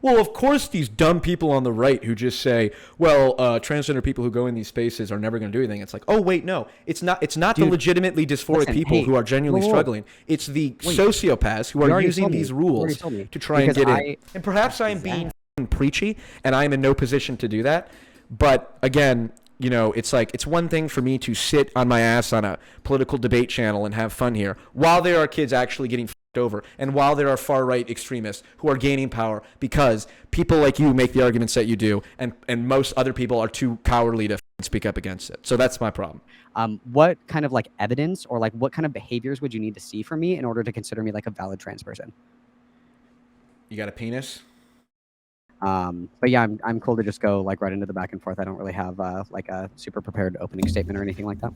well, of course, these dumb people on the right who just say, well, transgender people who go in these spaces are never going to do anything. It's like, oh, wait, no. It's not the Dude, legitimately dysphoric listen, people hey, who are genuinely whoa, whoa, struggling. It's the wait. sociopaths who You are already using told me. these You already rules told me. to try and Because get in. And perhaps I am being preachy, and I am in no position to do that. But again, you know, it's like, it's one thing for me to sit on my ass on a political debate channel and have fun here while there are kids actually getting fucked over, and while there are far-right extremists who are gaining power because people like you make the arguments that you do, and most other people are too cowardly to speak up against it. So that's my problem. What kind of like evidence or like what kind of behaviors would you need to see from me in order to consider me like a valid trans person? You got a penis? But yeah, I'm cool to just go like right into the back and forth. I don't really have like a super prepared opening statement or anything like that.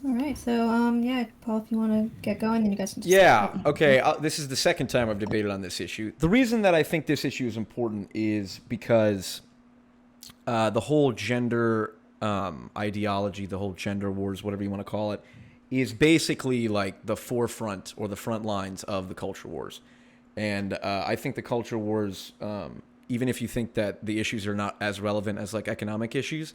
All right, so yeah, Paul, if you want to get going, then you guys can just Okay. This is the second time I've debated on this issue. The reason that I think this issue is important is because the whole gender ideology, the whole gender wars, whatever you want to call it, is basically like the forefront or the front lines of the culture wars. And I think the culture wars, even if you think that the issues are not as relevant as like economic issues,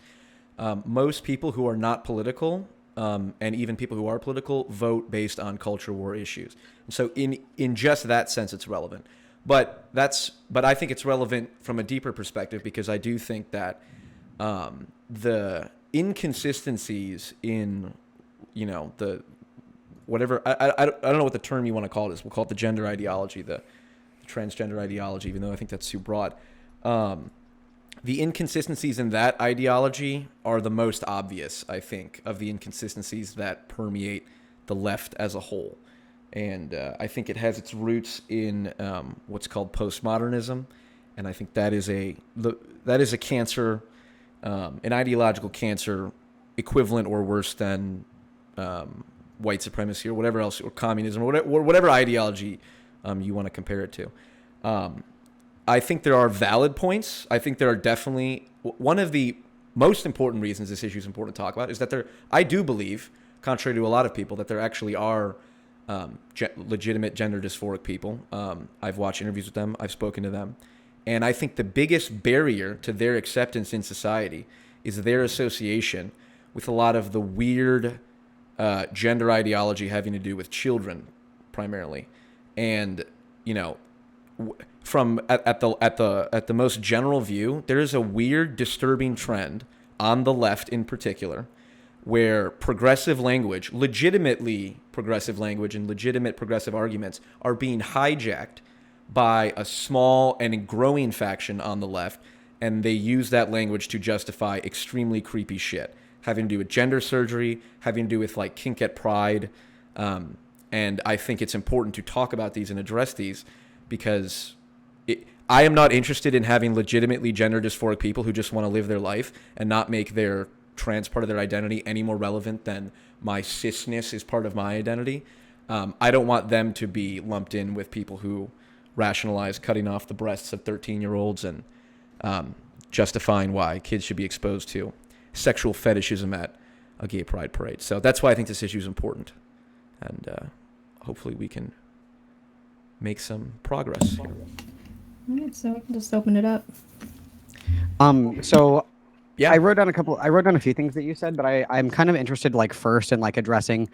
most people who are not political, and even people who are political, vote based on culture war issues. And so in just that sense, it's relevant. But I think it's relevant from a deeper perspective, because I do think that the inconsistencies in, you know, the whatever, I don't know what the term you want to call it is. We'll call it the gender ideology, the transgender ideology, even though I think that's too broad. The inconsistencies in that ideology are the most obvious, I think, of the inconsistencies that permeate the left as a whole. And I think it has its roots in what's called postmodernism. And I think that is a cancer, an ideological cancer equivalent or worse than white supremacy or whatever else, or communism, or whatever ideology you want to compare it to. I think there are valid points. I think there are definitely, one of the most important reasons this issue is important to talk about is that I do believe, contrary to a lot of people, that there actually are legitimate gender dysphoric people. I've watched interviews with them. I've spoken to them. And I think the biggest barrier to their acceptance in society is their association with a lot of the weird gender ideology having to do with children, primarily. And, you know, from at the most general view, there is a weird, disturbing trend on the left in particular, where progressive language, legitimately progressive language and legitimate progressive arguments are being hijacked by a small and growing faction on the left, and they use that language to justify extremely creepy shit, having to do with gender surgery, having to do with like kink at pride, and I think it's important to talk about these and address these, because I am not interested in having legitimately gender dysphoric people who just want to live their life and not make their trans part of their identity any more relevant than my cisness is part of my identity. I don't want them to be lumped in with people who rationalize cutting off the breasts of 13-year-olds and justifying why kids should be exposed to sexual fetishism at a gay pride parade. So that's why I think this issue is important. And hopefully we can make some progress. All right, so we can just open it up. So yeah, I wrote down a few things that you said, but I'm kind of interested like first in like addressing,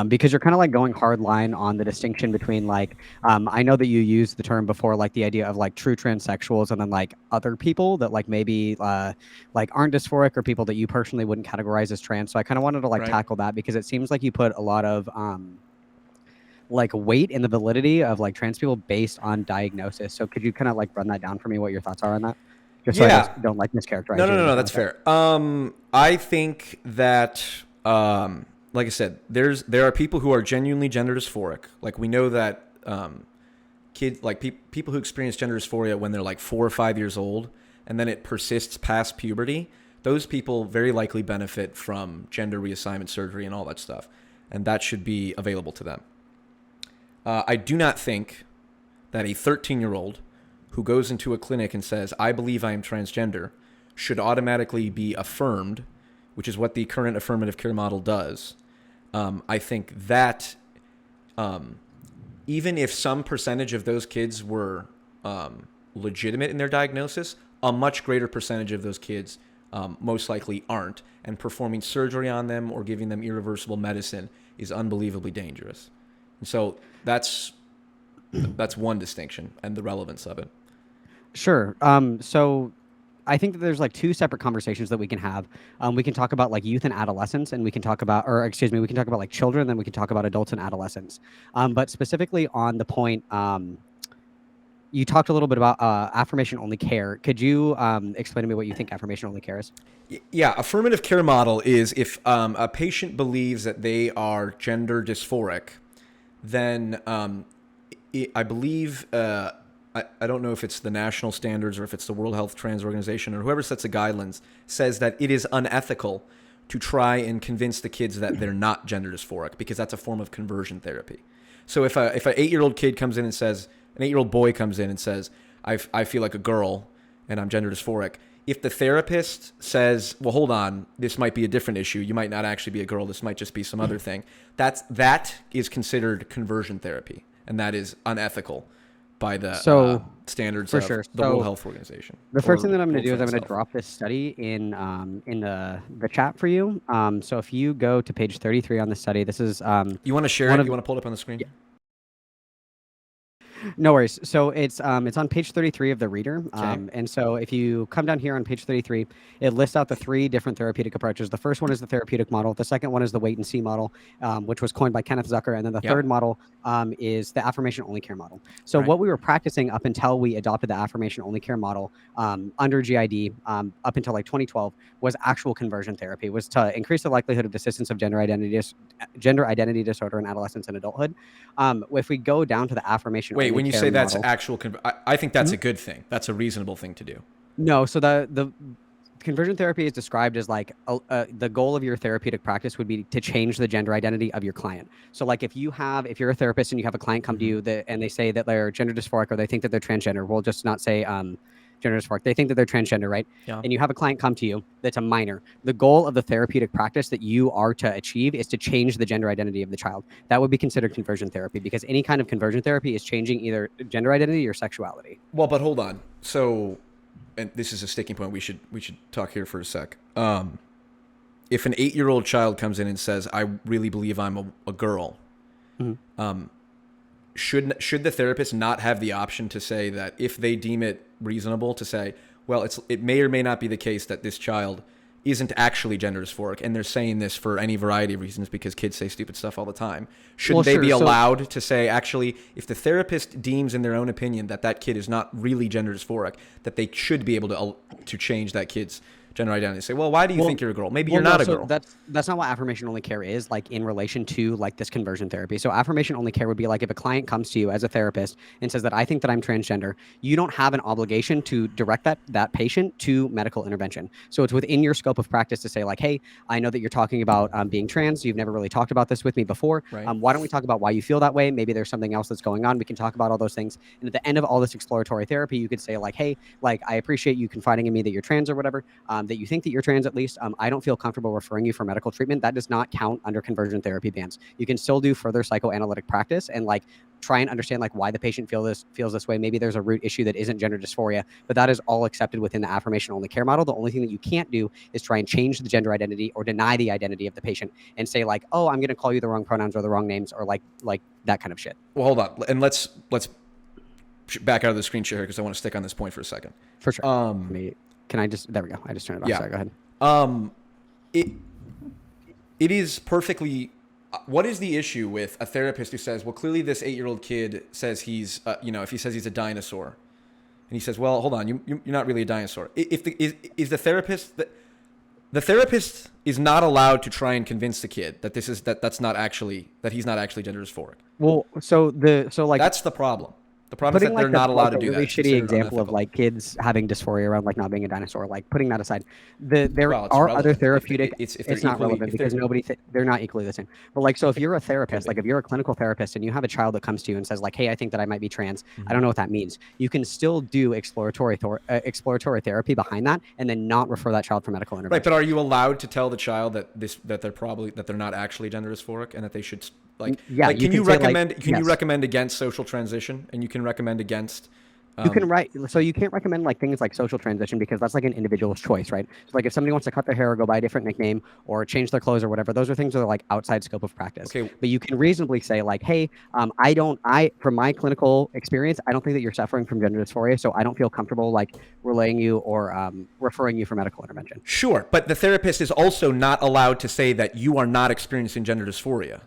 because you're kind of like going hard line on the distinction between like, I know that you used the term before, like the idea of like true transsexuals and then like other people that like maybe like aren't dysphoric or people that you personally wouldn't categorize as trans. So I kind of wanted to like tackle that, because it seems like you put a lot of like weight in the validity of like trans people based on diagnosis. So could you kind of like run that down for me, what your thoughts are on that? Just so I just don't like mischaracterize. No, that's fair. I think that, like I said, there are people who are genuinely gender dysphoric. Like we know that kids, like people who experience gender dysphoria when they're like 4 or 5 years old, and then it persists past puberty. Those people very likely benefit from gender reassignment surgery and all that stuff, and that should be available to them. I do not think that a 13-year-old who goes into a clinic and says, I believe I am transgender, should automatically be affirmed, which is what the current affirmative care model does. I think that even if some percentage of those kids were legitimate in their diagnosis, a much greater percentage of those kids most likely aren't, and performing surgery on them or giving them irreversible medicine is unbelievably dangerous. And so that's one distinction and the relevance of it. Sure. So I think that there's like two separate conversations that we can have. We can talk about like youth and adolescence, and we can talk about, or excuse me, we can talk about like children, then we can talk about adults and adolescents. But specifically on the point, you talked a little bit about affirmation-only care. Could you explain to me what you think affirmation-only care is? Yeah, affirmative care model is if a patient believes that they are gender dysphoric, then I believe, I don't know if it's the national standards or if it's the World Health Trans Organization or whoever sets the guidelines, says that it is unethical to try and convince the kids that they're not gender dysphoric, because that's a form of conversion therapy. So if an 8-year-old kid comes in and says, an 8-year-old boy comes in and says, I feel like a girl and I'm gender dysphoric, if the therapist says, well, hold on, this might be a different issue, you might not actually be a girl, this might just be some other thing, that is considered conversion therapy, and that is unethical by the standards of the World Health Organization. The first thing that I'm going to do is I'm going to drop this study in the chat for you. So if you go to page 33 on the study, this is you want to share it? You want to pull it up on the screen? Yeah. No worries. So it's on page 33 of the reader. And so if you come down here on page 33, it lists out the 3 different therapeutic approaches. The first one is the therapeutic model. The second one is the wait and see model, which was coined by Kenneth Zucker. And then the third model is the affirmation only care model. So what we were practicing up until we adopted the affirmation only care model under GID up until like 2012 was actual conversion therapy, was to increase the likelihood of desistance of gender identity disorder in adolescence and adulthood. If we go down to the affirmation only when you care say that's model, actual, I think that's a good thing. That's a reasonable thing to do. No, so the conversion therapy is described as like the goal of your therapeutic practice would be to change the gender identity of your client. So like if you're a therapist and you have a client come to you and they say that they're gender dysphoric or they think that they're transgender, we'll just not say gender dysphoric. They think that they're transgender, right? Yeah. And you have a client come to you that's a minor. The goal of the therapeutic practice that you are to achieve is to change the gender identity of the child. That would be considered conversion therapy, because any kind of conversion therapy is changing either gender identity or sexuality. Well, but hold on. So, and this is a sticking point. We should talk here for a sec. If an 8-year-old child comes in and says, "I really believe I'm a girl," should the therapist not have the option to say that, if they deem it reasonable, to say, well, it may or may not be the case that this child isn't actually gender dysphoric, and they're saying this for any variety of reasons because kids say stupid stuff all the time. Shouldn't they be allowed to say, actually, if the therapist deems in their own opinion that kid is not really gender dysphoric, that they should be able to change that kid's gender identity? Say, well, why do you think you're a girl? Maybe you're not a girl. That's not what affirmation only care is, like in relation to like this conversion therapy. So affirmation only care would be like if a client comes to you as a therapist and says that I think that I'm transgender, you don't have an obligation to direct that patient to medical intervention. So it's within your scope of practice to say like, hey, I know that you're talking about being trans. You've never really talked about this with me before. Right. Why don't we talk about why you feel that way? Maybe there's something else that's going on. We can talk about all those things. And at the end of all this exploratory therapy, you could say like, hey, like I appreciate you confiding in me that you're trans or whatever, that you think that you're trans at least. I don't feel comfortable referring you for medical treatment. That does not count under conversion therapy bans. You can still do further psychoanalytic practice and like try and understand like why the patient feels this way. Maybe there's a root issue that isn't gender dysphoria, but that is all accepted within the affirmation only care model. The only thing that you can't do is try and change the gender identity or deny the identity of the patient and say like, oh, I'm going to call you the wrong pronouns or the wrong names or like that kind of shit. Well, hold on. And let's back out of the screen share here because I want to stick on this point for a second. For sure. Can I just, there we go. I just turned it off. Yeah. Sorry, go ahead. It is perfectly. What is the issue with a therapist who says, well, clearly this 8-year-old kid says he's, if he says he's a dinosaur, and he says, well, hold on, you're not really a dinosaur. Is the therapist the therapist is not allowed to try and convince the kid that he's not actually gender dysphoric. Well, so that's the problem. The problem is that they're not allowed to do that. Really shitty example of like kids having dysphoria around like not being a dinosaur. Like putting that aside, there are other therapeutic. It's not relevant because they're not equally the same. But like, so if you're a therapist, like if you're a clinical therapist and you have a child that comes to you and says like, hey, I think that I might be trans. I don't know what that means. You can still do exploratory therapy behind that and then not refer that child for medical intervention. Right, but are you allowed to tell the child that they're not actually gender dysphoric and that they should can you recommend against social transition, and you can recommend against You can write, so you can't recommend like things like social transition because that's like an individual's choice, right? So like if somebody wants to cut their hair or go by a different nickname or change their clothes or whatever, those are things that are like outside scope of practice. Okay. But you can reasonably say like, hey, from my clinical experience, I don't think that you're suffering from gender dysphoria, so I don't feel comfortable like relaying you or referring you for medical intervention. Sure, but the therapist is also not allowed to say that you are not experiencing gender dysphoria.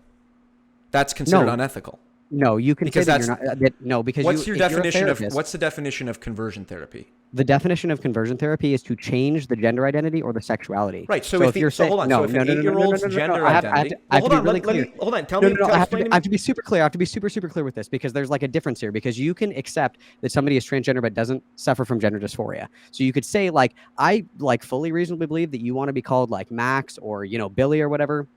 That's considered unethical. No, you can Because say that you're not. No, because what's your definition of therapist, what's the definition of conversion therapy? the definition of conversion therapy is to change the gender identity or the sexuality. Right. So if you're hold on. So if an 8-year-old's gender identity, hold on. Let me hold on. Tell me. I have Explain to me. I have to be super clear. I have to be super clear with this because there's like a difference here. Because you can accept that somebody is transgender but doesn't suffer from gender dysphoria. So you could say like, I like fully reasonably believe that you want to be called like Max or Billy or whatever,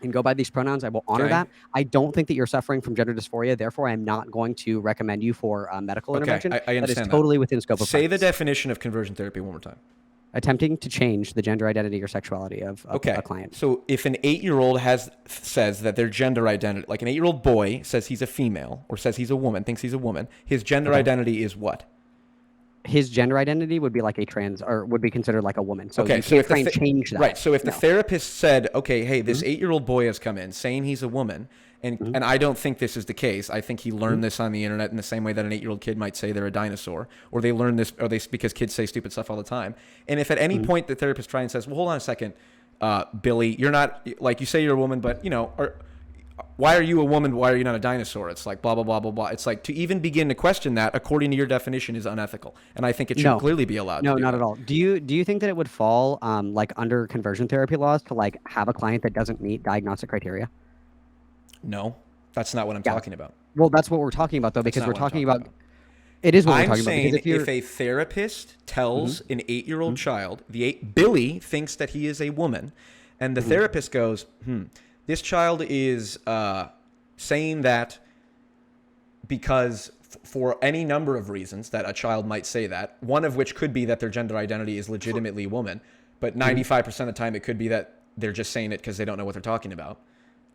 and go by these pronouns. I will honor that. I don't think that you're suffering from gender dysphoria. Therefore, I'm not going to recommend you for medical intervention. I understand that is totally within scope of Say practice. the definition of conversion therapy one more time. Attempting to change the gender identity or sexuality of a client. So if an 8-year-old says that their gender identity, like an 8-year-old boy says he's a female or says he's a woman, thinks he's a woman, his gender identity is what? His gender identity would be like a trans, or would be considered like a woman. So you so can't try and change that. Right. So if the therapist said, okay, hey, this 8-year-old boy has come in saying he's a woman, and I don't think this is the case. I think he learned this on the internet in the same way that an 8-year-old kid might say they're a dinosaur, or they learn this, because kids say stupid stuff all the time. And if at any point the therapist tries and says, well, hold on a second, Billy, you're not, like you say you're a woman, but why are you a woman? Why are you not a dinosaur? It's like blah, blah, blah, blah, blah. It's like to even begin to question that, according to your definition, is unethical. And I think it should clearly be allowed. No, not at all. Do you think that it would fall like under conversion therapy laws to like have a client that doesn't meet diagnostic criteria? No, that's not what I'm talking about. Well, that's what we're talking about though, because we're talking about. It is what we're talking about. I'm saying if a therapist tells an 8-year-old child, Billy thinks that he is a woman, and the therapist goes, this child is saying that because for any number of reasons that a child might say that, one of which could be that their gender identity is legitimately woman, but 95% of the time it could be that they're just saying it because they don't know what they're talking about,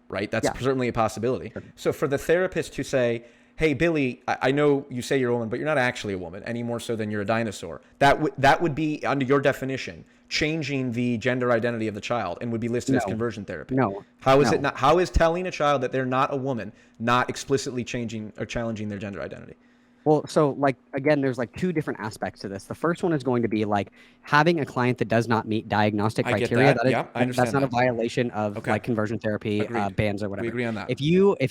right? That's certainly a possibility. So for the therapist to say, hey, Billy, I know you say you're a woman, but you're not actually a woman any more so than you're a dinosaur. That would be, under your definition, changing the gender identity of the child and would be listed as conversion therapy. No. How is it not? How is telling a child that they're not a woman not explicitly changing or challenging their gender identity? Well, so like, again, there's like two different aspects to this. The first one is going to be like having a client that does not meet diagnostic criteria. I understand that's not a violation of like conversion therapy bans or whatever. We agree on that. If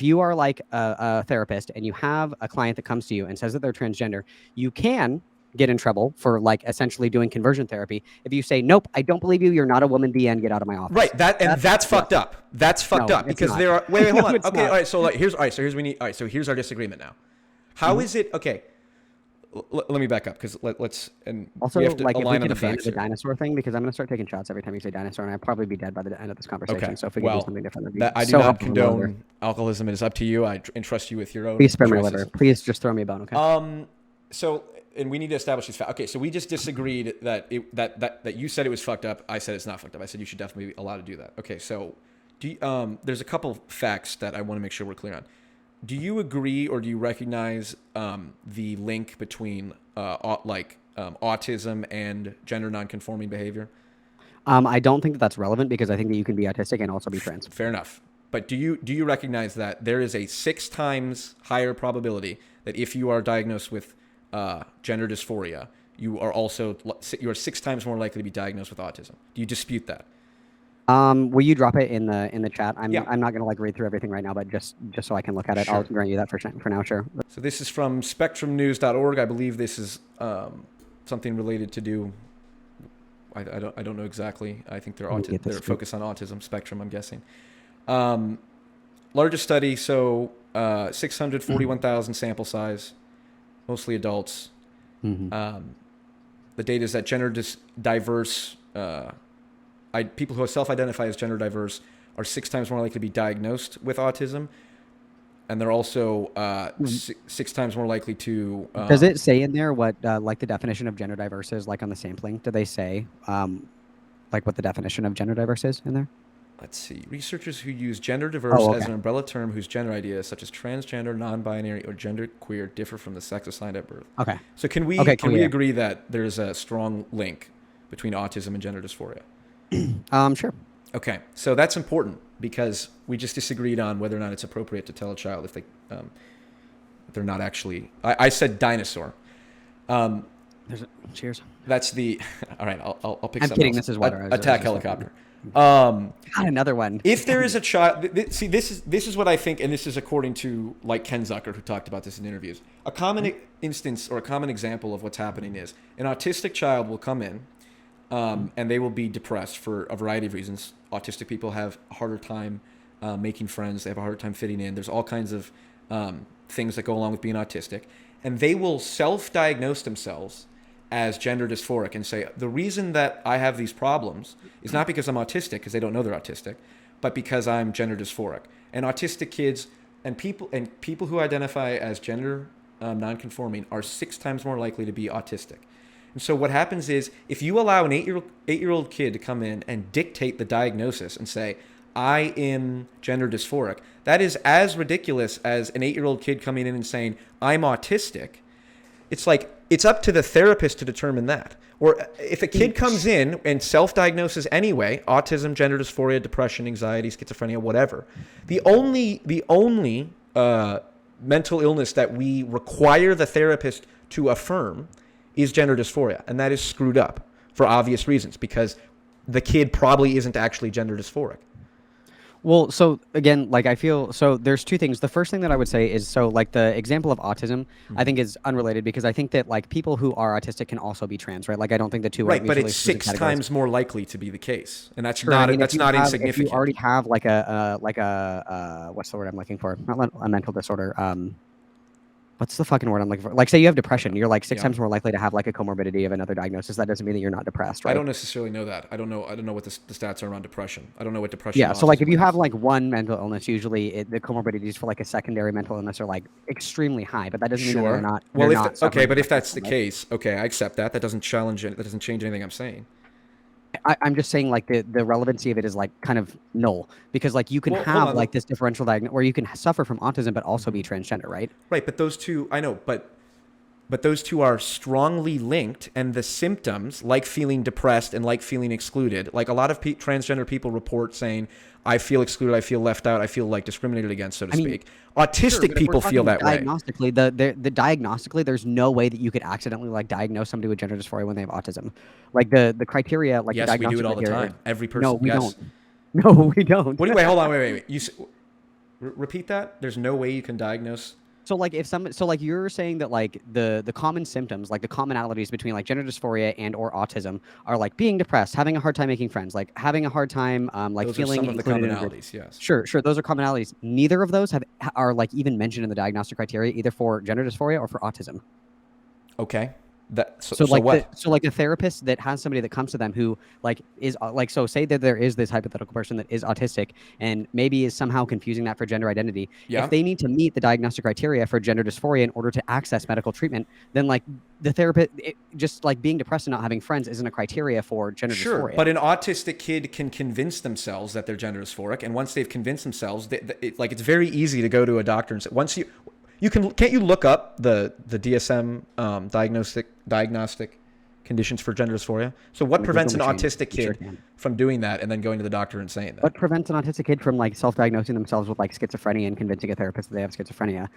you are like a therapist and you have a client that comes to you and says that they're transgender, you can get in trouble for like essentially doing conversion therapy if you say, nope, I don't believe you, you're not a woman, the end, get out of my office. Right. That's fucked up. That's fucked up because there are wait, hold on. Okay, all right, so like here's our disagreement now. How is it okay? Let me back up because let's and also we have to like if we align on could the abandon facts the here. dinosaur thing because I'm gonna start taking shots every time you say dinosaur and I'd probably be dead by the end of this conversation. Okay. So if we could do something different, I do not condone alcoholism. It is up to you. I entrust you with your own. Please spare my choices. liver. Please just throw me a bone, okay? So and we need to establish these facts. Okay, so we just disagreed that that you said it was fucked up. I said it's not fucked up. I said you should definitely be allowed to do that. Okay, so there's a couple facts that I want to make sure we're clear on. Do you agree or do you recognize the link between autism and gender nonconforming behavior? I don't think that that's relevant because I think that you can be autistic and also be trans. Fair enough. But do you recognize that there is a 6 times higher probability that if you are diagnosed with gender dysphoria, you are 6 times more likely to be diagnosed with autism? Do you dispute that? Will you drop it in the chat? I'm not gonna like read through everything right now, but just so I can look at it, Sure. I'll grant you that for now. Sure. So this is from spectrumnews.org. I believe this is something related to do. I don't know exactly. I think they're focused on autism spectrum, I'm guessing. Largest study, so 641,000 sample size, mostly adults. The data is that gender diverse people who self-identify as gender diverse are 6 times more likely to be diagnosed with autism, and they're also 6 times more likely to. Does it say in there what like the definition of gender diverse is, like on the sampling? Do they say like what the definition of gender diverse is in there? let's see, researchers who use gender diverse Oh, as okay. an umbrella term whose gender ideas such as transgender, non-binary, or gender queer differ from the sex assigned at birth. Okay. So can Okay, can cool, we yeah. agree that there's a strong link between autism and gender dysphoria? Sure. Okay, so that's important because we just disagreed on whether or not it's appropriate to tell a child if they're not actually. I said dinosaur. Cheers. That's the. All right, I'll pick I'm something kidding. else. This is water. Attack helicopter. God, another one. If there is a child, see, this is what I think, and this is according to like Ken Zucker, who talked about this in interviews. A common instance or a common example of what's happening is an autistic child will come in, and they will be depressed for a variety of reasons. Autistic people have a harder time making friends. They have a harder time fitting in. There's all kinds of things that go along with being autistic, and they will self-diagnose themselves as gender dysphoric and say, the reason that I have these problems is not because I'm autistic, because they don't know they're autistic, but because I'm gender dysphoric. And autistic kids and people who identify as gender nonconforming are 6 times more likely to be autistic. And so what happens is if you allow an 8-year-old kid to come in and dictate the diagnosis and say, I am gender dysphoric, that is as ridiculous as an 8-year-old kid coming in and saying, I'm autistic. It's like, it's up to the therapist to determine that. Or if a kid comes in and self-diagnoses anyway, autism, gender dysphoria, depression, anxiety, schizophrenia, whatever, the only mental illness that we require the therapist to affirm is gender dysphoria. And that is screwed up for obvious reasons because the kid probably isn't actually gender dysphoric. Well, so again, like I feel so there's 2 things. The first thing that I would say is so like the example of autism, I think is unrelated because I think that like people who are autistic can also be trans, right? Like I don't think the two are Right, but mutually it's exclusive 6 categories. times more likely to be the case, and that's Sure, I mean, that's not insignificant. If you already have like a what's the word I'm looking for? Not a mental disorder. What's the fucking word I'm looking for? Like, say you have depression, you're like 6 Yeah. times more likely to have like a comorbidity of another diagnosis. That doesn't mean that you're not depressed, right? I don't necessarily know that. I don't know what the stats are around depression. I don't know what depression. Yeah, and so like if autism you have is. like one mental illness, usually the comorbidities for like a secondary mental illness are like extremely high, but that doesn't mean that Sure. they're not. Well, They're if not okay, suffering but if from that's the autism, right? case, okay, I accept that. That doesn't challenge it. That doesn't change anything I'm saying. I'm just saying like the relevancy of it is like kind of null because like you can Well, hold have on, like this differential diagnosis where you can suffer from autism but also be transgender, right? Right, but those two, I know, but those two are strongly linked, and the symptoms, like feeling depressed and like feeling excluded, like a lot of transgender people report saying, I feel excluded, I feel left out, I feel like discriminated against, so to speak. Autistic Sure, but if people we're feel talking that way. diagnostically, the diagnostically, there's no way that you could accidentally like diagnose somebody with gender dysphoria when they have autism. Like the criteria, like Yes, the we do diagnostic it all the criteria. time. Every person. No, we yes. don't. No, we don't. What do you wait? Hold on, wait. Repeat that. There's no way you can diagnose. So like if some so like you're saying that like the common symptoms, like the commonalities between like gender dysphoria and or autism are like being depressed, having a hard time making friends, like having a hard time like Those feeling are some of the included in a group. commonalities. Yes. Sure, those are commonalities. Neither of those are like even mentioned in the diagnostic criteria either for gender dysphoria or for autism. Okay. So like a therapist that has somebody that comes to them who like is like so say that there is this hypothetical person that is autistic and maybe is somehow confusing that for gender identity. Yeah. If they need to meet the diagnostic criteria for gender dysphoria in order to access medical treatment, then like the therapist just like being depressed and not having friends isn't a criteria for gender Sure, dysphoria. but an autistic kid can convince themselves that they're gender dysphoric, and once they've convinced themselves, it's very easy to go to a doctor and say, can't you look up the DSM diagnostic conditions for gender dysphoria? So what prevents an autistic kid from doing that and then going to the doctor and saying that? What prevents an autistic kid from like self-diagnosing themselves with like schizophrenia and convincing a therapist that they have schizophrenia?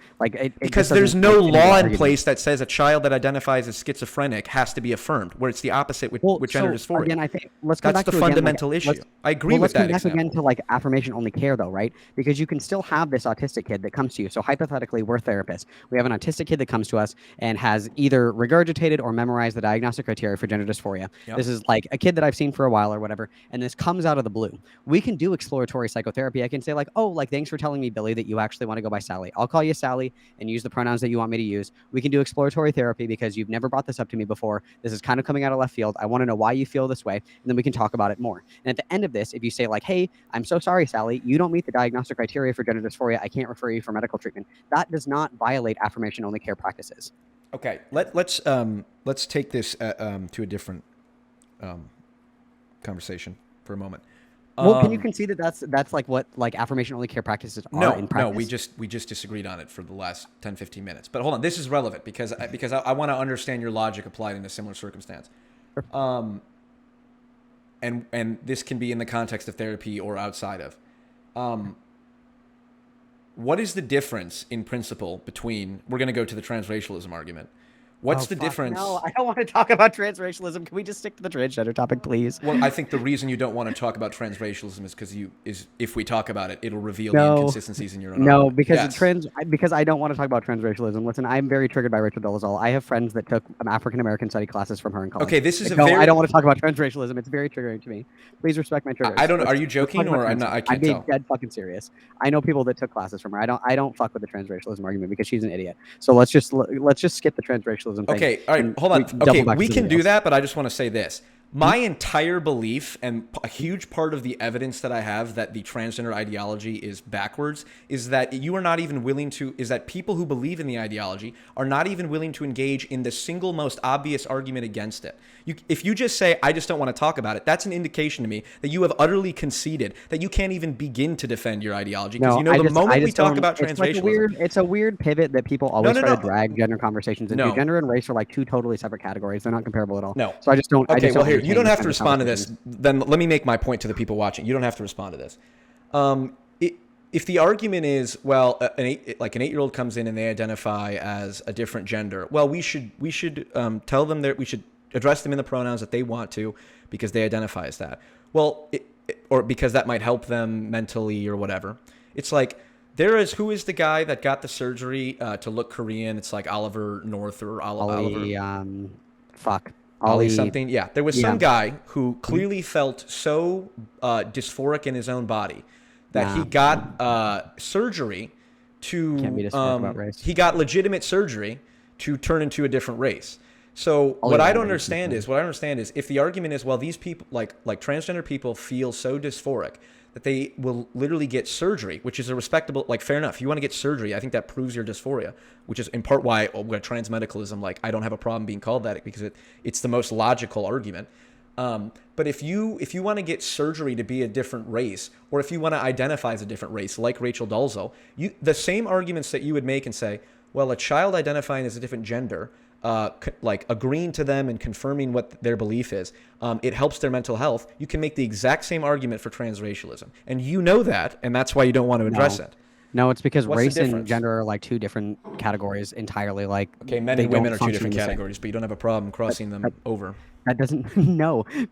Because there's no law in place that says a child that identifies as schizophrenic has to be affirmed, where it's the opposite with gender dysphoria. Again, I think let's go That's back the to fundamental again, like, issue. I agree with that Let's come back example. again to like affirmation only care though, right? Because you can still have this autistic kid that comes to you. So hypothetically, we're therapists. We have an autistic kid that comes to us and has either regurgitated or memorized the diagnostic criteria for gender dysphoria. Yep. This is like a kid that I've seen for a while or whatever, and this comes out of the blue. We can do exploratory psychotherapy. I can say like, oh, like thanks for telling me, Billy, that you actually want to go by Sally. I'll call you Sally and use the pronouns that you want me to use. We can do exploratory therapy because you've never brought this up to me before. This is kind of coming out of left field. I want to know why you feel this way, and then we can talk about it more. And at the end of this, if you say like, hey, I'm so sorry, Sally, you don't meet the diagnostic criteria for gender dysphoria, I can't refer you for medical treatment. That does not violate affirmation only care practices. Okay, let's take this to a different conversation for a moment. Well, can you concede that that's like what like affirmation only care practices are in practice? No, we just disagreed on it for the last 10, 15 minutes. But hold on, this is relevant because I want to understand your logic applied in a similar circumstance. And this can be in the context of therapy or outside of. What is the difference in principle between, we're going to go to the transracialism argument. What's the difference? No, I don't want to talk about transracialism. Can we just stick to the transgender topic, please? Well, I think the reason you don't want to talk about transracialism is because if we talk about it, it'll reveal the inconsistencies in your own argument. Because I don't want to talk about transracialism. Listen, I'm very triggered by Rachel Dolezal. I have friends that took African American study classes from her in college. Okay, this is I don't want to talk about transracialism. It's very triggering to me. Please respect my triggers. I don't know. Are you joking or I'm not? I can't tell. I'm being dead fucking serious. I know people that took classes from her. I don't fuck with the transracialism argument because she's an idiot. So let's just skip the transracialism thing. Okay, all right. Hold on. Okay, we can do that, but I just want to say this. My entire belief and a huge part of the evidence that I have that the transgender ideology is backwards is that people who believe in the ideology are not even willing to engage in the single most obvious argument against it. If you just say, I just don't want to talk about it, that's an indication to me that you have utterly conceded that you can't even begin to defend your ideology. Because the moment we talk about transracialism... It's a weird pivot that people always try to drag gender conversations into. Gender and race are like two totally separate categories. They're not comparable at all. No. So I just don't... Okay, here, you don't have to respond to this. Then let me make my point to the people watching. You don't have to respond to this. If the argument is, well, an 8-year-old comes in and they identify as a different gender, well, we should tell them that we should address them in the pronouns that they want to because they identify as that. Well, or because that might help them mentally or whatever. It's like who is the guy that got the surgery to look Korean? It's like Oliver North or Oliver. Ollie something. Yeah, there was some guy who clearly felt so dysphoric in his own body that he got surgery to. Can't be dysphoric about race. He got legitimate surgery to turn into a different race. So what I don't understand is if the argument is, well, these people like transgender people feel so dysphoric that they will literally get surgery, which is a respectable, fair enough. If you want to get surgery, I think that proves your dysphoria, which is in part why transmedicalism, I don't have a problem being called that because it's the most logical argument. But if you want to get surgery to be a different race, or if you want to identify as a different race, like Rachel Dolezal, the same arguments that you would make and say, well, a child identifying as a different gender, agreeing to them and confirming what their belief is, it helps their mental health. You can make the exact same argument for transracialism. And you know that, and that's why you don't want to address it. No, it's because race and gender are two different categories entirely. Okay, men and women are two different categories, but you don't have a problem crossing them over. That doesn't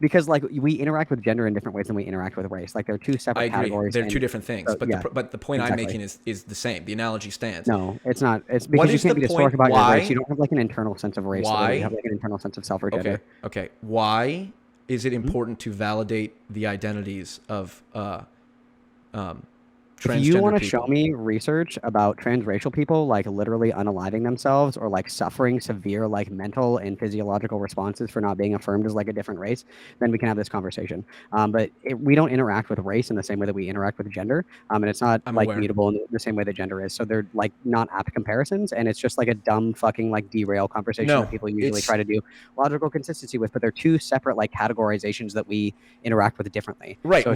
because we interact with gender in different ways than we interact with race. They're two separate categories. They're two different things. But the point I'm making is the same. The analogy stands. No, it's not. It's because you can't be dysphoric about your race. You don't have an internal sense of race. Why? You have an internal sense of self or gender. Okay. Why is it important to validate the identities of if you want to show me research about transracial people literally unaliving themselves or suffering severe mental and physiological responses for not being affirmed as a different race, then we can have this conversation. But we don't interact with race in the same way that we interact with gender, and it's not mutable in the same way that gender is. So they're not apt comparisons, and it's just a dumb fucking derail conversation that people usually try to do logical consistency with. But they're two separate categorizations that we interact with differently. Right. So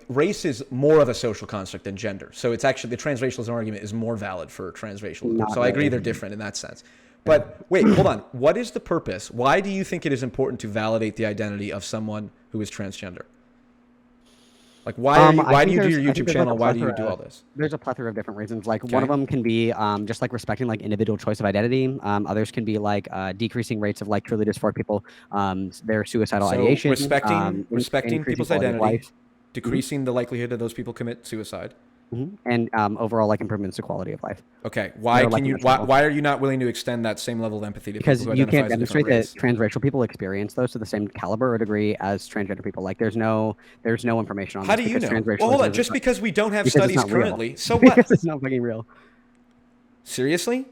race is more of a social construct than gender. So it's actually the transracialism argument is more valid for transracialism. So I agree they're different in that sense. But wait, hold on. What is the purpose? Why do you think it is important to validate the identity of someone who is transgender? Why do you do your YouTube channel? Why do you do all this? There's a plethora of different reasons. One of them can be just respecting individual choice of identity. Others can be decreasing rates of truly dysphoric people, their suicidal ideation. Respecting people's identity. Decreasing the likelihood that those people commit suicide, and overall improvements to quality of life. Okay, why are you not willing to extend that same level of empathy to people who identify as a different race? Because you can't demonstrate that transracial people experience those to the same caliber or degree as transgender people. There's no information on. How this do you know? Well, hold on, just because we don't have studies currently, so what? Because it's not fucking real. Seriously?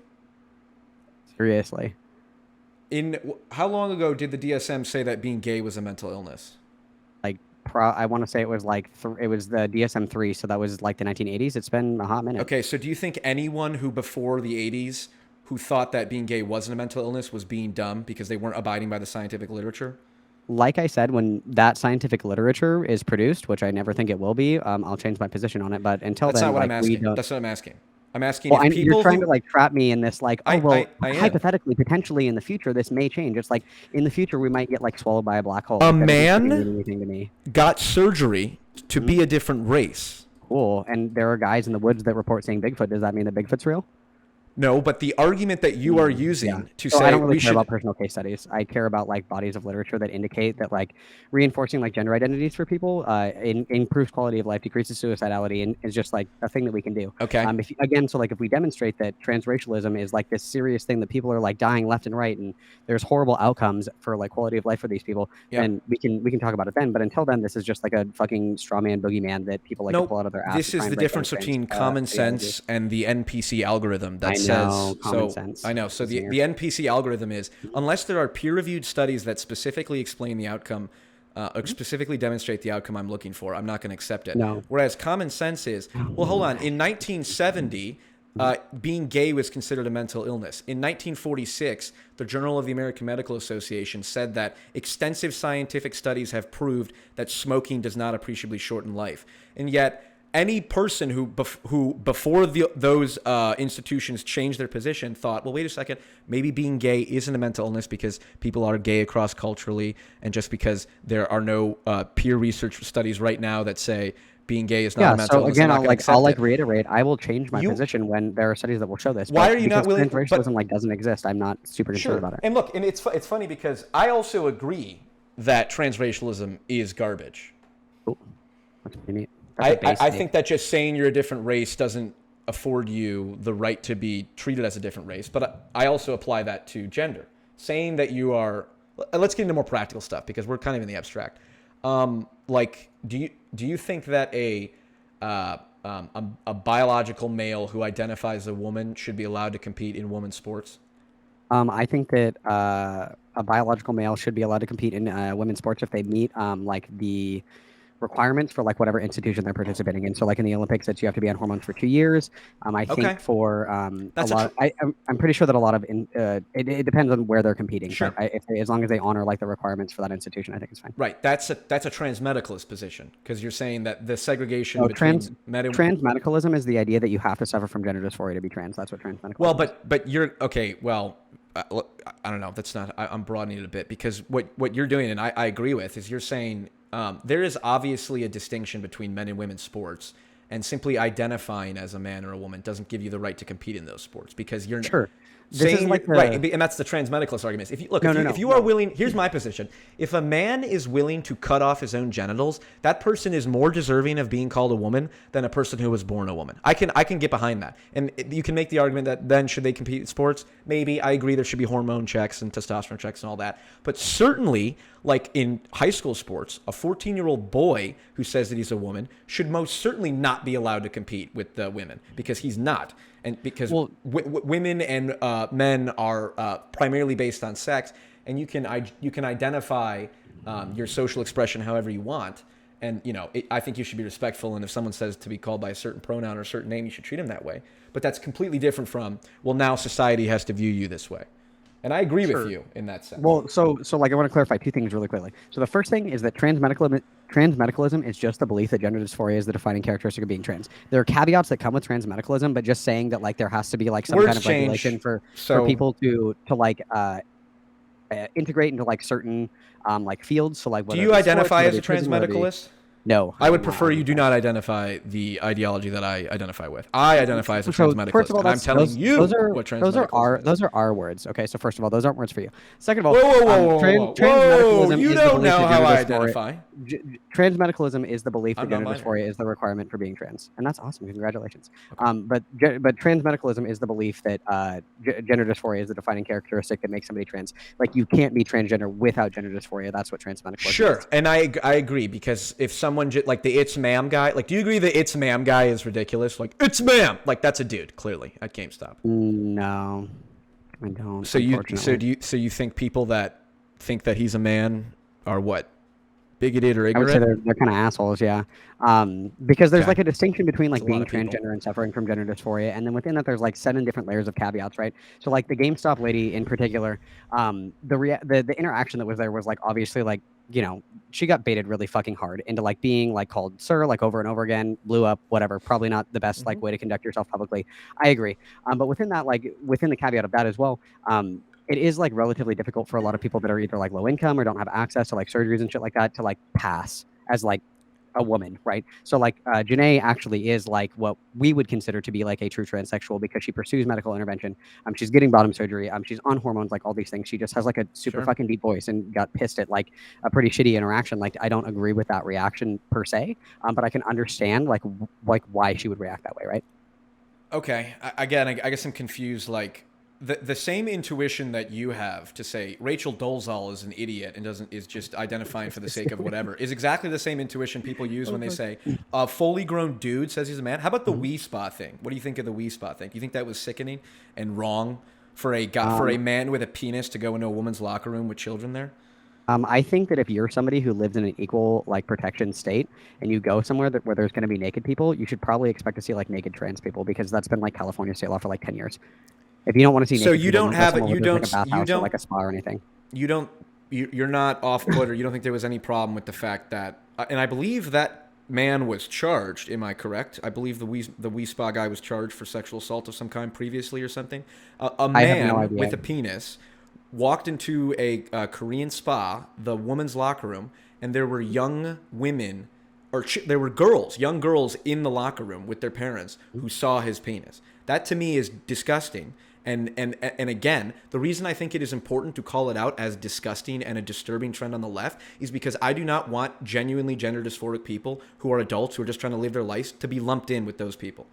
Seriously. How long ago did the DSM say that being gay was a mental illness? I want to say it was it was the DSM-3, so that was the 1980s. It's been a hot minute. Okay, so do you think anyone who before the 80s who thought that being gay wasn't a mental illness was being dumb because they weren't abiding by the scientific literature? like I said, when that scientific literature is produced, which I never think it will be, I'll change my position on it. But until That's then, not what I'm like we asking. don't. That's what I'm asking. I'm asking Well, if you're people trying who to like trap me in this, like, oh well, I am. hypothetically, potentially in the future, this may change. It's like in the future we might get like swallowed by a black hole. A Like that doesn't man mean anything to me. got surgery to Mhm. be a different race. Cool. And there are guys in the woods that report seeing Bigfoot. Does that mean that Bigfoot's real? No, but the argument that you are Yeah. using to So say I don't really we care should about personal case studies. I care about like bodies of literature that indicate that like reinforcing like gender identities for people improves quality of life, decreases suicidality, and is just like a thing that we can do. Okay. If again, so like if we demonstrate that transracialism is like this serious thing that people are like dying left and right, and there's horrible outcomes for like quality of life for these people, Yep. then we can talk about it then. But until then, this is just like a fucking straw man boogeyman that people like to pull out of their ass. This to try is and the break difference down between trans, common ideology. sense and the NPC algorithm that I says know, common so. sense. I know. So the NPC algorithm is unless there are peer-reviewed studies that specifically explain the outcome, or specifically demonstrate the outcome I'm looking for, I'm not going to accept it. No. Whereas common sense is, well, hold on. In 1970, being gay was considered a mental illness. In 1946, the Journal of the American Medical Association said that extensive scientific studies have proved that smoking does not appreciably shorten life. And yet, any person who before those institutions changed their position thought, well, wait a second, maybe being gay isn't a mental illness because people are gay across culturally, and just because there are no peer research studies right now that say being gay is not a mental illness. So again, I'm not I'll accept it. reiterate. I will change my position when there are studies that will show this. Why but are you not because willing- Transracialism like doesn't exist. I'm not super concerned about it. And look, and it's funny because I also agree that transracialism is garbage. Ooh, that's pretty neat. I think that just saying you're a different race doesn't afford you the right to be treated as a different race. But I also apply that to gender. Saying that you are, let's get into more practical stuff because we're kind of in the abstract. Like, do you think that a biological male who identifies as a woman should be allowed to compete in women's sports? I think that a biological male should be allowed to compete in women's sports if they meet like the requirements for like whatever institution they're participating in. So like in the Olympics, it's you have to be on hormones for 2 years. I think for I'm pretty sure that a lot of it depends on where they're competing. Sure. But as long as they honor like the requirements for that institution, I think it's fine. Right. That's a transmedicalist position because you're saying that the segregation between men and transmedicalism is the idea that you have to suffer from gender dysphoria to be trans. That's what transmedicalism. Well, but you're okay. Well, I don't know. That's not. I'm broadening it a bit because what you're doing, and I agree with, is you're saying there is obviously a distinction between men and women's sports, and simply identifying as a man or a woman doesn't give you the right to compete in those sports because you're sure. Saying this is like right, and that's the transmedicalist argument. If you look, if you are willing, here's my position: if a man is willing to cut off his own genitals, that person is more deserving of being called a woman than a person who was born a woman. I can get behind that, and you can make the argument that then should they compete in sports? Maybe I agree there should be hormone checks and testosterone checks and all that, but certainly, like in high school sports, a 14-year-old boy who says that he's a woman should most certainly not be allowed to compete with the women because he's not. And because women and men are primarily based on sex, and you can identify your social expression however you want, and I think you should be respectful. And if someone says to be called by a certain pronoun or a certain name, you should treat them that way. But that's completely different from now society has to view you this way. And I agree with you in that sense. Well, so like I want to clarify two things really quickly. So the first thing is that transmedicalism is just the belief that gender dysphoria is the defining characteristic of being trans. There are caveats that come with transmedicalism, but just saying that like there has to be like some kind of regulation for people to like integrate into like certain like fields. So like, do you identify as a transmedicalist? No. I would prefer you do not identify the ideology that I identify with. I identify as a transmedicalist. First of all, and I'm telling you what transmedicalism is. Those are our words. Okay, so first of all, those aren't words for you. Second of all, whoa, transmedicalism you is don't the know belief how I that gender identify. Transmedicalism is the belief that gender dysphoria is the requirement for being trans, and that's awesome. Congratulations. But transmedicalism is the belief that gender dysphoria is the defining characteristic that makes somebody trans. Like you can't be transgender without gender dysphoria. That's what transmedicalism is. Sure, and I agree because if someone like the it's ma'am guy, like do you agree the it's ma'am guy is ridiculous? Like it's ma'am, like that's a dude clearly at GameStop. No, I don't. So you think people that think that he's a man are what? bigoted or I would say ignorant? they're kind of assholes, yeah. Because there's Okay. like a distinction between like That's a lot being of people. transgender and suffering from gender dysphoria, and then within that there's like 7 different layers of caveats, right? So like the GameStop lady in particular, the interaction that was there was like obviously like she got baited really fucking hard into like being like called sir like over and over again, blew up, whatever. Probably not the best like Mhm. way to conduct yourself publicly. I agree. But within that, like within the caveat of that as well, it is like relatively difficult for a lot of people that are either like low income or don't have access to like surgeries and shit like that to like pass as like a woman, right? So like Janae actually is like what we would consider to be like a true transsexual because she pursues medical intervention. She's getting bottom surgery. She's on hormones, like all these things. She just has like a super Sure. fucking deep voice and got pissed at like a pretty shitty interaction. Like I don't agree with that reaction per se, but I can understand like why she would react that way, right? Okay. Again, I guess I'm confused. Like the same intuition that you have to say Rachel Dolezal is an idiot and is just identifying for the sake of whatever is exactly the same intuition people use when they say a fully grown dude says he's a man. How about the Wii Spa thing? What do you think of the Wii Spa thing? Do you think that was sickening and wrong for a man with a penis to go into a woman's locker room with children there? I think that if you're somebody who lives in an equal like protection state and you go somewhere where there's going to be naked people, you should probably expect to see like naked trans people because that's been like California state law for like 10 years. If you don't want to see So naked you people, don't don't go have it. somewhere You where there's, like, a don't. bathhouse or like a spa or anything. You don't. You're not off put, or you don't think there was any problem with the fact that, and I believe that man was charged. Am I correct? I believe the Wii Spa guy was charged for sexual assault of some kind previously or something. A I have no man idea. with a penis walked into a Korean spa, the woman's locker room, and there were young women, or there were girls, young girls in the locker room with their parents who saw his penis. That to me is disgusting. And again, the reason I think it is important to call it out as disgusting and a disturbing trend on the left is because I do not want genuinely gender dysphoric people who are adults who are just trying to live their lives to be lumped in with those people.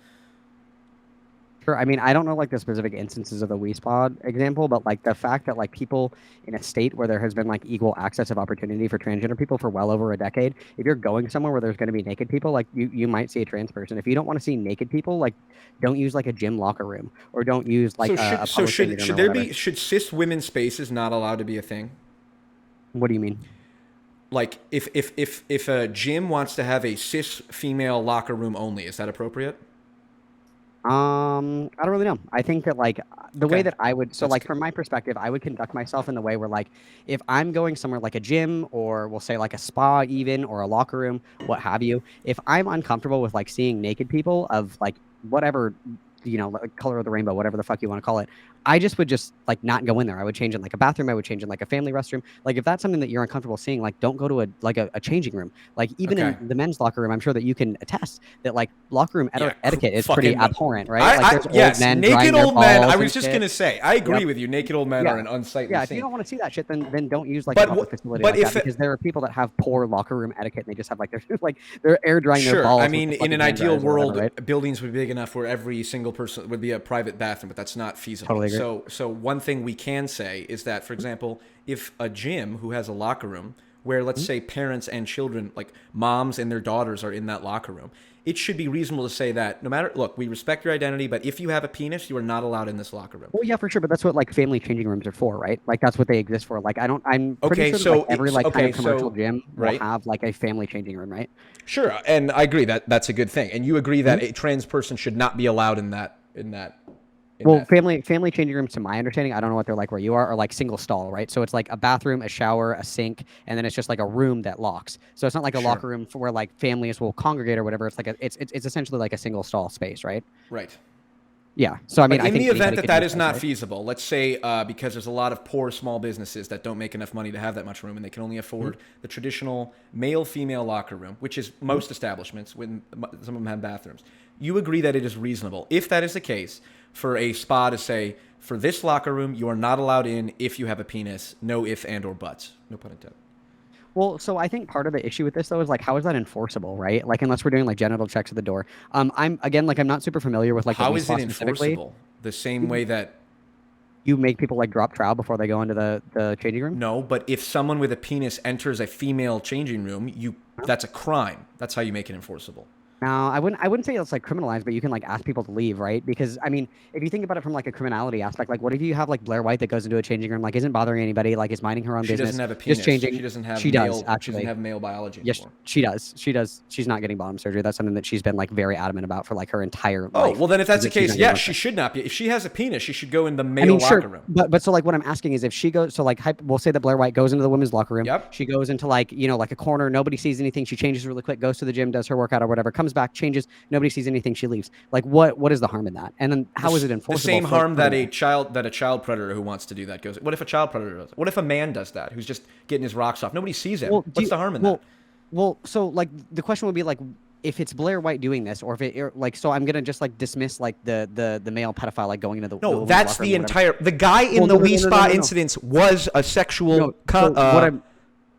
Sure. I mean, I don't know like the specific instances of the Wii Spa example, but like the fact that like people in a state where there has been like equal access of opportunity for transgender people for well over a decade, if you're going somewhere where there's going to be naked people, like you might see a trans person. If you don't want to see naked people, like don't use like a gym locker room or don't use like a public changing room Should or there whatever. be should cis women's spaces not allowed to be a thing? What do you mean? Like if a gym wants to have a cis female locker room only, is that appropriate? I don't really know. I think that like the way Okay. that I would, so That's like from my perspective, I would conduct myself in the way where like if I'm going somewhere like a gym or we'll say like a spa even or a locker room, what have you, if I'm uncomfortable with like seeing naked people of like whatever like, color of the rainbow, whatever the fuck you want to call it, I just would just like not go in there. I would change in like a bathroom. I would change in like a family restroom. Like if that's something that you're uncomfortable seeing, like don't go to a changing room. Like even Okay. in the men's locker room, I'm sure that you can attest that like locker room Yeah, etiquette is pretty fucking- abhorrent, right? Like there's Yes, old men naked drying their old men. balls I and was just shit. gonna say, I agree Yep. with you. Naked old men Yeah. are an unsightly Yeah, if you scene. don't want to see that shit, then don't use like But a public wh- facility but like if that it- because there are people that have poor locker room etiquette and they just have like they're air drying their Sure. balls. I with mean, the in fucking an hand ideal dryers or whatever, world, right? buildings would be big enough where every single person would be a private bathroom, but that's not feasible. Totally agree. So one thing we can say is that, for example, if a gym who has a locker room where, let's say, parents and children, like moms and their daughters, are in that locker room, it should be reasonable to say that no matter, look, we respect your identity, but if you have a penis, you are not allowed in this locker room. Well, yeah, for sure, but that's what like family changing rooms are for, right? Like that's what they exist for. Like I'm pretty Okay, sure that, so like, every like kind of commercial gym will right. have like a family changing room, right? Sure, and I agree that that's a good thing. And you agree that a trans person should not be allowed in that. Well, family changing rooms, to my understanding, I don't know what they're like where you are like single stall, right? So it's like a bathroom, a shower, a sink, and then it's just like a room that locks. So it's not like a locker room for where like families will congregate or whatever. It's like it's essentially like a single stall space, right? Right. Yeah. So I mean, But I in think the event anybody that could that use is not right? feasible, let's say because there's a lot of poor small businesses that don't make enough money to have that much room, and they can only afford the traditional male-female locker room, which is most establishments when some of them have bathrooms. You agree that it is reasonable, if that is the case, for a spa to say, for this locker room, you are not allowed in if you have a penis, no if and or buts. No pun intended. Well, so I think part of the issue with this though is like how is that enforceable, right? Like unless we're doing like genital checks at the door. I'm not super familiar with like How the is it specifically. enforceable? The same way that You make people like drop trowel before they go into the changing room? no, but if someone with a penis enters a female changing room, that's a crime. That's how you make it enforceable. No, I wouldn't say it's like criminalized, but you can like ask people to leave, right? Because I mean, if you think about it from like a criminality aspect, like what if you have like Blair White that goes into a changing room, like isn't bothering anybody, like is minding her own She business, doesn't have a penis. just changing. She doesn't have She does male. She doesn't actually. have male biology Yes, anymore. she does. She does. She's not getting bottom surgery. That's something that she's been like very adamant about for like her entire Oh, life. well then if that's the That she's case, not yeah, getting she it. should not be. If she has a penis, she should go in the I male mean, locker sure, room. but so like what I'm asking is if she goes, so like we'll say that Blair White goes into the women's locker room. Yep. She goes into like like a corner, nobody sees anything. She changes really quick, goes to the gym, does her workout or whatever, comes back, changes, nobody sees anything, she leaves. Like what is the harm in that? And then how is it enforceable? The same for harm that criminal? a child predator who wants to do that goes. What if a child predator does it? What if a man does that who's just getting his rocks off? Nobody sees him. What's the harm in that? Well, so like the question would be like, if it's Blair White doing this, or if it like, so I'm gonna just like dismiss like the male pedophile like going into the No, women's that's locker the room or whatever. entire. The guy in Well, the no, no, Wii no, no, Spa no, no. incidents was a sexual No, so what I'm-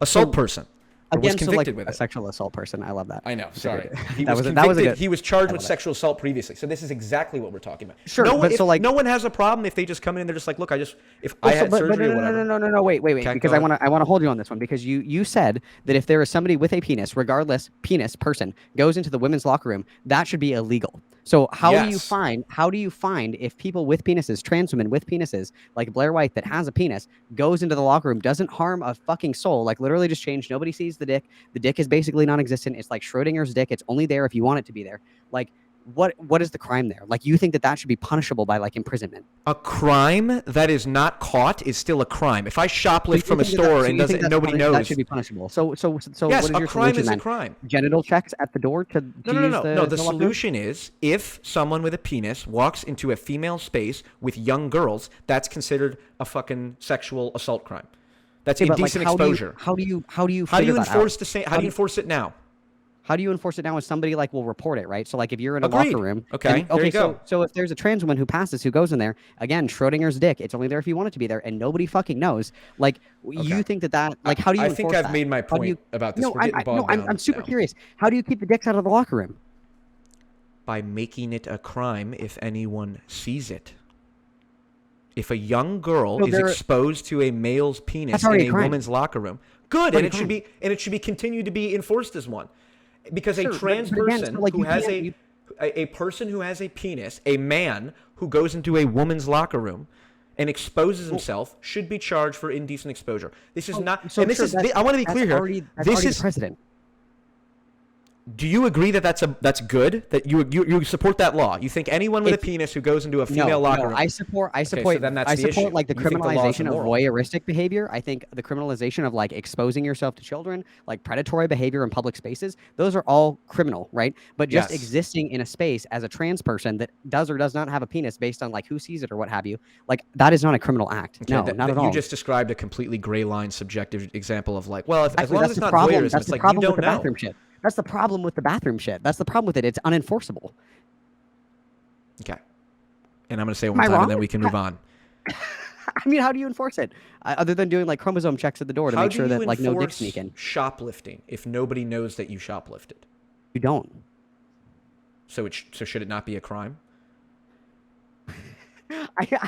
assault so- person. Or was Again, so like convicted with a it. sexual assault person. I love that. I know. Sorry, he That was was a convicted. good- He was charged I with love it. sexual assault previously. So this is exactly what we're talking about. Sure, no one, but so, like- no one has a problem if they just come in and they're just like, look, if I Well, had surgery no, or whatever. no, wait, Okay, because go I want to hold you on this one because you said that if there is somebody with a penis, regardless penis person goes into the women's locker room, that should be illegal. So how do you Yes. find if people with penises, trans women with penises, like Blair White that has a penis, goes into the locker room, doesn't harm a fucking soul, like literally just changed, nobody sees the dick, the dick is basically non-existent, it's like Schrodinger's dick, it's only there if you want it to be there. Like what is the crime there? Like you think that should be punishable by like imprisonment? A crime that is not caught is still a crime. If I shoplift from a store and nobody knows, that should be punishable. So yes, what is a your crime solution is a then? crime. Genital checks at the door to No. use The the locker room? solution is if someone with a penis walks into a female space with young girls, that's considered a fucking sexual assault crime. That's Okay, but, like, indecent how do you- exposure. How do you How do you figure that enforce out? the same? How do you enforce it now? How do you enforce it now when somebody like will report it, right? So like if you're in a Agreed. locker room, Okay, there you go. So if there's a trans woman who passes who goes in there, again, Schrodinger's dick, it's only there if you want it to be there, and nobody fucking knows. Like you think that like how do you? I think enforce I've that? made my How do point you- about this. No, We're getting bogged down I'm super now. curious. How do you keep the dicks out of the locker room? By making it a crime if anyone sees it. If a young girl So is there- exposed to a male's penis That's already in a a crime. woman's locker room, good, Already and it should be continued to be enforced as one, because Sure, a trans but again, person so, like, who you has can't- a person who has a penis, a man who goes into a woman's locker room and exposes himself should be charged for indecent exposure. This is not. So And this sure, is. that's- I want to be that's clear here. already- that's This already is the precedent. Do you agree that that's good? That you support that law? You think anyone with a penis who goes into a female locker room? I support. so then that's I the support issue. like the You think the law is criminalization of immoral. voyeuristic behavior. I think the criminalization of like exposing yourself to children, like predatory behavior in public spaces. Those are all criminal, right? But just Yes. existing in a space as a trans person that does or does not have a penis, based on like who sees it or what have you, like that is not a criminal act. Okay, No, not at all. You just described a completely gray line subjective example of like, well, as Exactly, long as that's it's the not problem. voyeurism, That's it's the like you problem with don't the know. bathroom shit. That's the problem with the bathroom shit. That's the problem with it. It's unenforceable. Okay. And I'm going to say it Am one I time wrong? and then we can move on. I mean, how do you enforce it other than doing like chromosome checks at the door to How make do sure you that like no dick enforce sneak in? shoplifting if nobody knows that you shoplifted? You don't. So should it not be a crime?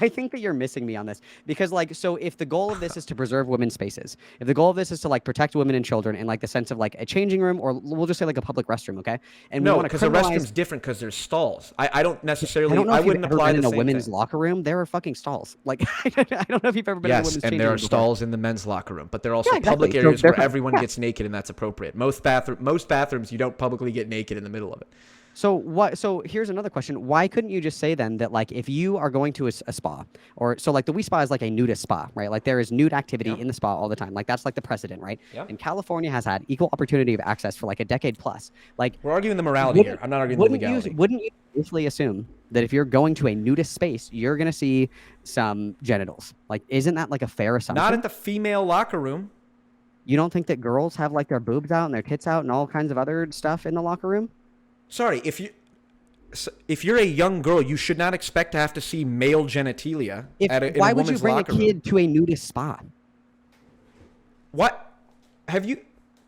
I think that you're missing me on this because like so if the goal of this is to preserve women's spaces, if the goal of this is to like protect women and children in like the sense of like a changing room or we'll just say like a public restroom, okay? And we No, wanna because a criminalize- restroom's different because there's stalls. I don't necessarily. I don't know if you've wouldn't ever apply been in the a same women's thing. locker room. There are fucking stalls. Like I don't know if you've ever been in a Yes, women's and changing there room are before. stalls in the men's locker room, but there are also Yeah, exactly. public So areas they're- where everyone yeah. gets naked, and that's appropriate. Most bathrooms you don't publicly get naked in the middle of it. So what? So here's another question: why couldn't you just say then that like if you are going to a spa, or so like the Wii Spa is like a nudist spa, right? Like there is nude activity in the spa all the time. Like that's like the precedent, right? Yeah. And California has had equal opportunity of access for like a decade plus. Like We're arguing the morality here. I'm not arguing the legality. Wouldn't you safely assume that if you're going to a nudist space, you're gonna see some genitals? Like, isn't that like a fair assumption? Not at the female locker room. You don't think that girls have like their boobs out and their tits out and all kinds of other stuff in the locker room? Sorry, if you're a young girl, you should not expect to have to see male genitalia in Why a would you woman's bring a locker room. kid to a nudist spa? What? Have you?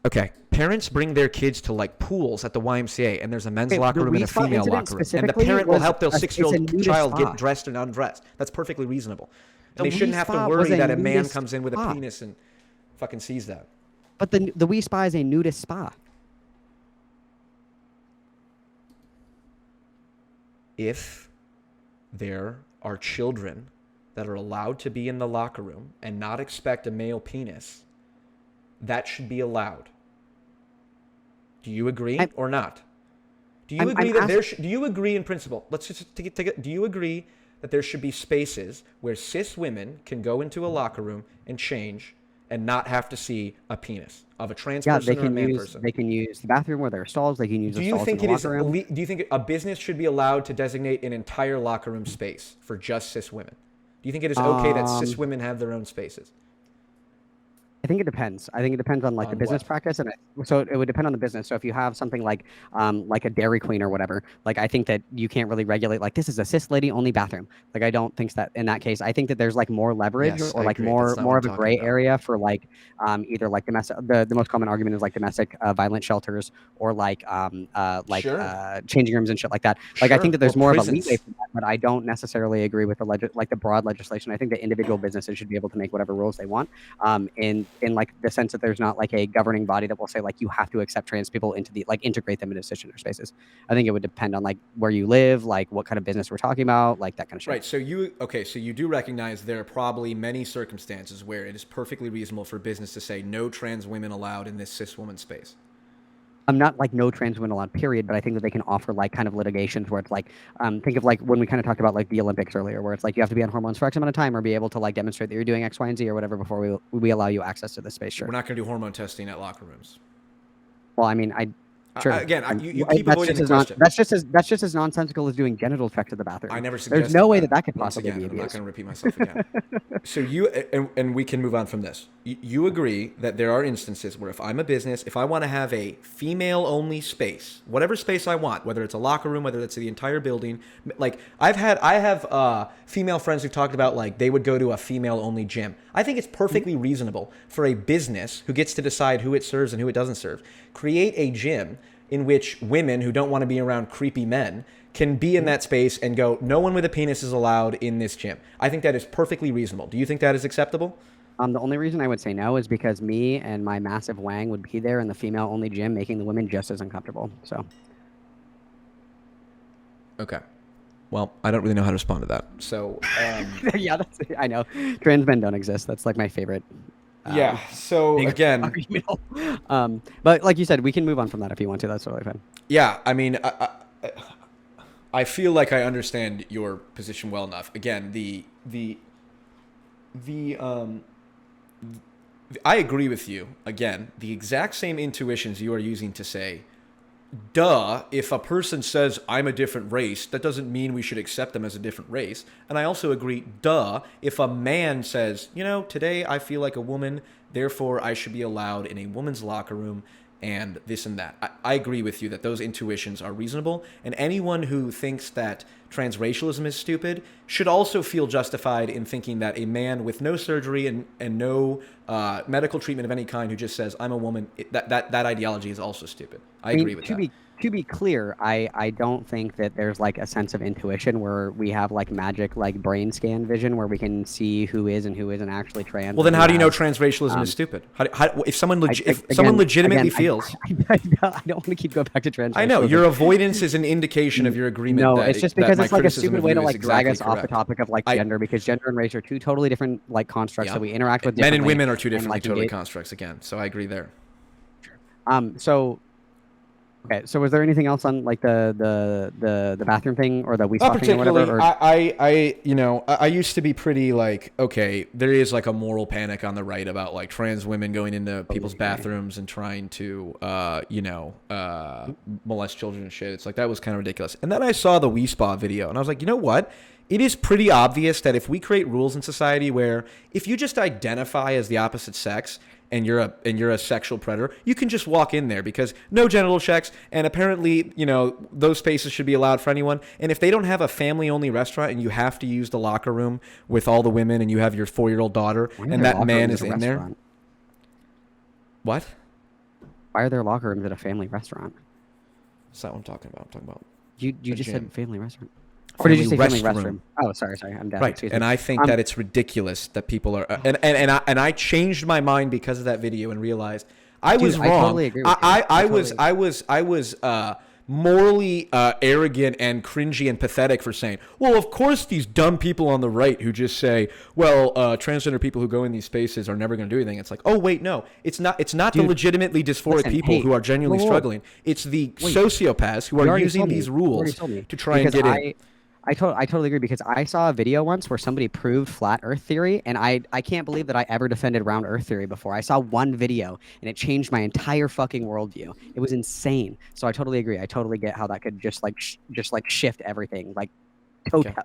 Okay, parents bring their kids to like pools at the YMCA, and there's a men's Okay, locker the room and a Wii Spa female incident locker room, and the specifically parent will was help their it's a 6-year-old nudist child spa. get dressed and undressed. That's perfectly reasonable. And The they shouldn't Wii have to Spa was worry a that a man nudist comes in with a spa. penis and fucking sees that. But the Wii Spa is a nudist spa. if there are children that are allowed to be in the locker room and not expect a male penis, that should be allowed. Do you agree or not? Do you agree that do you agree in principle? Let's just take it. Do you agree that there should be spaces where cis women can go into a locker room and change and not have to see a penis of a trans person or a man person? They can use the bathroom where there are stalls. They can use the stalls in the locker room. Do you think a business should be allowed to designate an entire locker room space for just cis women? Do you think it is okay that cis women have their own spaces? I think it depends. I think it depends on the business practice, and so it would depend on the business. So if you have something like a Dairy Queen or whatever, like I think that you can't really regulate like this is a cis lady only bathroom. Like I don't think that in that case. I think that there's like more leverage or like more of a gray area for like either like domestic. The most common argument is like domestic violent shelters or like changing rooms and shit like that. Like I think that there's more of a leeway for that, but I don't necessarily agree with the broad legislation. I think that individual businesses should be able to make whatever rules they want. In like the sense that there's not like a governing body that will say like you have to accept trans people into the like integrate them into cisgender spaces. I think it would depend on like where you live, like what kind of business we're talking about, like that kind of shit. Right. So you do recognize there are probably many circumstances where it is perfectly reasonable for business to say no trans women allowed in this cis woman space. I'm not like no trans women allowed, period, but I think that they can offer like kind of litigations where it's like, think of like when we kind of talked about like the Olympics earlier, where it's like you have to be on hormones for X amount of time or be able to like demonstrate that you're doing X, Y, and Z or whatever before we allow you access to this space. Sure. We're not going to do hormone testing at locker rooms. Well, I mean, sure. You keep avoiding the question. That's just as nonsensical as doing genital checks at the bathroom. I never suggested There's no way that could possibly be abused. I'm not going to repeat myself again. So and we can move on from this. You agree that there are instances where if I'm a business, if I want to have a female-only space, whatever space I want, whether it's a locker room, whether it's the entire building, like I have female friends who've talked about like they would go to a female-only gym. I think it's perfectly reasonable for a business who gets to decide who it serves and who it doesn't serve, create a gym in which women who don't want to be around creepy men can be in that space and go, no one with a penis is allowed in this gym. I think that is perfectly reasonable. Do you think that is acceptable? The only reason I would say no is because me and my massive wang would be there in the female-only gym, making the women just as uncomfortable. So. Okay. Well, I don't really know how to respond to that. So. Yeah, I know. Trans men don't exist. That's like my favorite. Yeah. So again. But like you said, we can move on from that if you want to. That's totally fine. Yeah. I mean, I feel like I understand your position well enough. Again, I agree with you. Again, the exact same intuitions you are using to say, duh, if a person says I'm a different race, that doesn't mean we should accept them as a different race. And I also agree, duh, if a man says, today I feel like a woman, therefore I should be allowed in a woman's locker room and this and that. I agree with you that those intuitions are reasonable. And anyone who thinks that transracialism is stupid should also feel justified in thinking that a man with no surgery and no medical treatment of any kind who just says, I'm a woman, that ideology is also stupid. I agree with that. To be clear, I don't think that there's like a sense of intuition where we have like magic like brain scan vision where we can see who is and who isn't actually trans. Well, then how do you know transracialism is stupid? If someone legitimately feels, I don't want to keep going back to transracialism. I know your avoidance is an indication of your agreement. No, it's just because it's like a stupid way to like drag us off the topic of like gender, because gender and race are two totally different like constructs that we interact with. Men and women are two different totally constructs again. So I agree there. Okay, so was there anything else on like the bathroom thing or the weed thing or whatever? I used to be pretty like, okay, there is like a moral panic on the right about like trans women going into people's bathrooms and trying to molest children and shit. It's like that was kind of ridiculous. And then I saw the Wii Spa video and I was like, you know what? It is pretty obvious that if we create rules in society where if you just identify as the opposite sex and you're a sexual predator, you can just walk in there because no genital checks, and apparently, those spaces should be allowed for anyone. And if they don't have a family-only restaurant and you have to use the locker room with all the women and you have your 4-year-old daughter and that man is in there. What? Why are there locker rooms at a family restaurant? That's not what I'm talking about. I'm talking about you just said family restaurant. Or did you say family restroom? Oh, sorry, I'm down. Right, and I think that it's ridiculous that people are, and I changed my mind because of that video and realized I was wrong. I totally agree with you. I was morally arrogant and cringy and pathetic for saying, well, of course these dumb people on the right who just say, well, transgender people who go in these spaces are never going to do anything. It's like, oh, wait, no. It's not the Dude, legitimately dysphoric listen, people hey, who are genuinely whoa, whoa. struggling. It's the Wait. sociopaths who You are already using told me. these You already rules told me. to try and Because get in. I totally agree, because I saw a video once where somebody proved flat Earth theory, and I can't believe that I ever defended round Earth theory before. I saw one video, and it changed my entire fucking worldview. It was insane. So I totally agree. I totally get how that could just like shift everything, like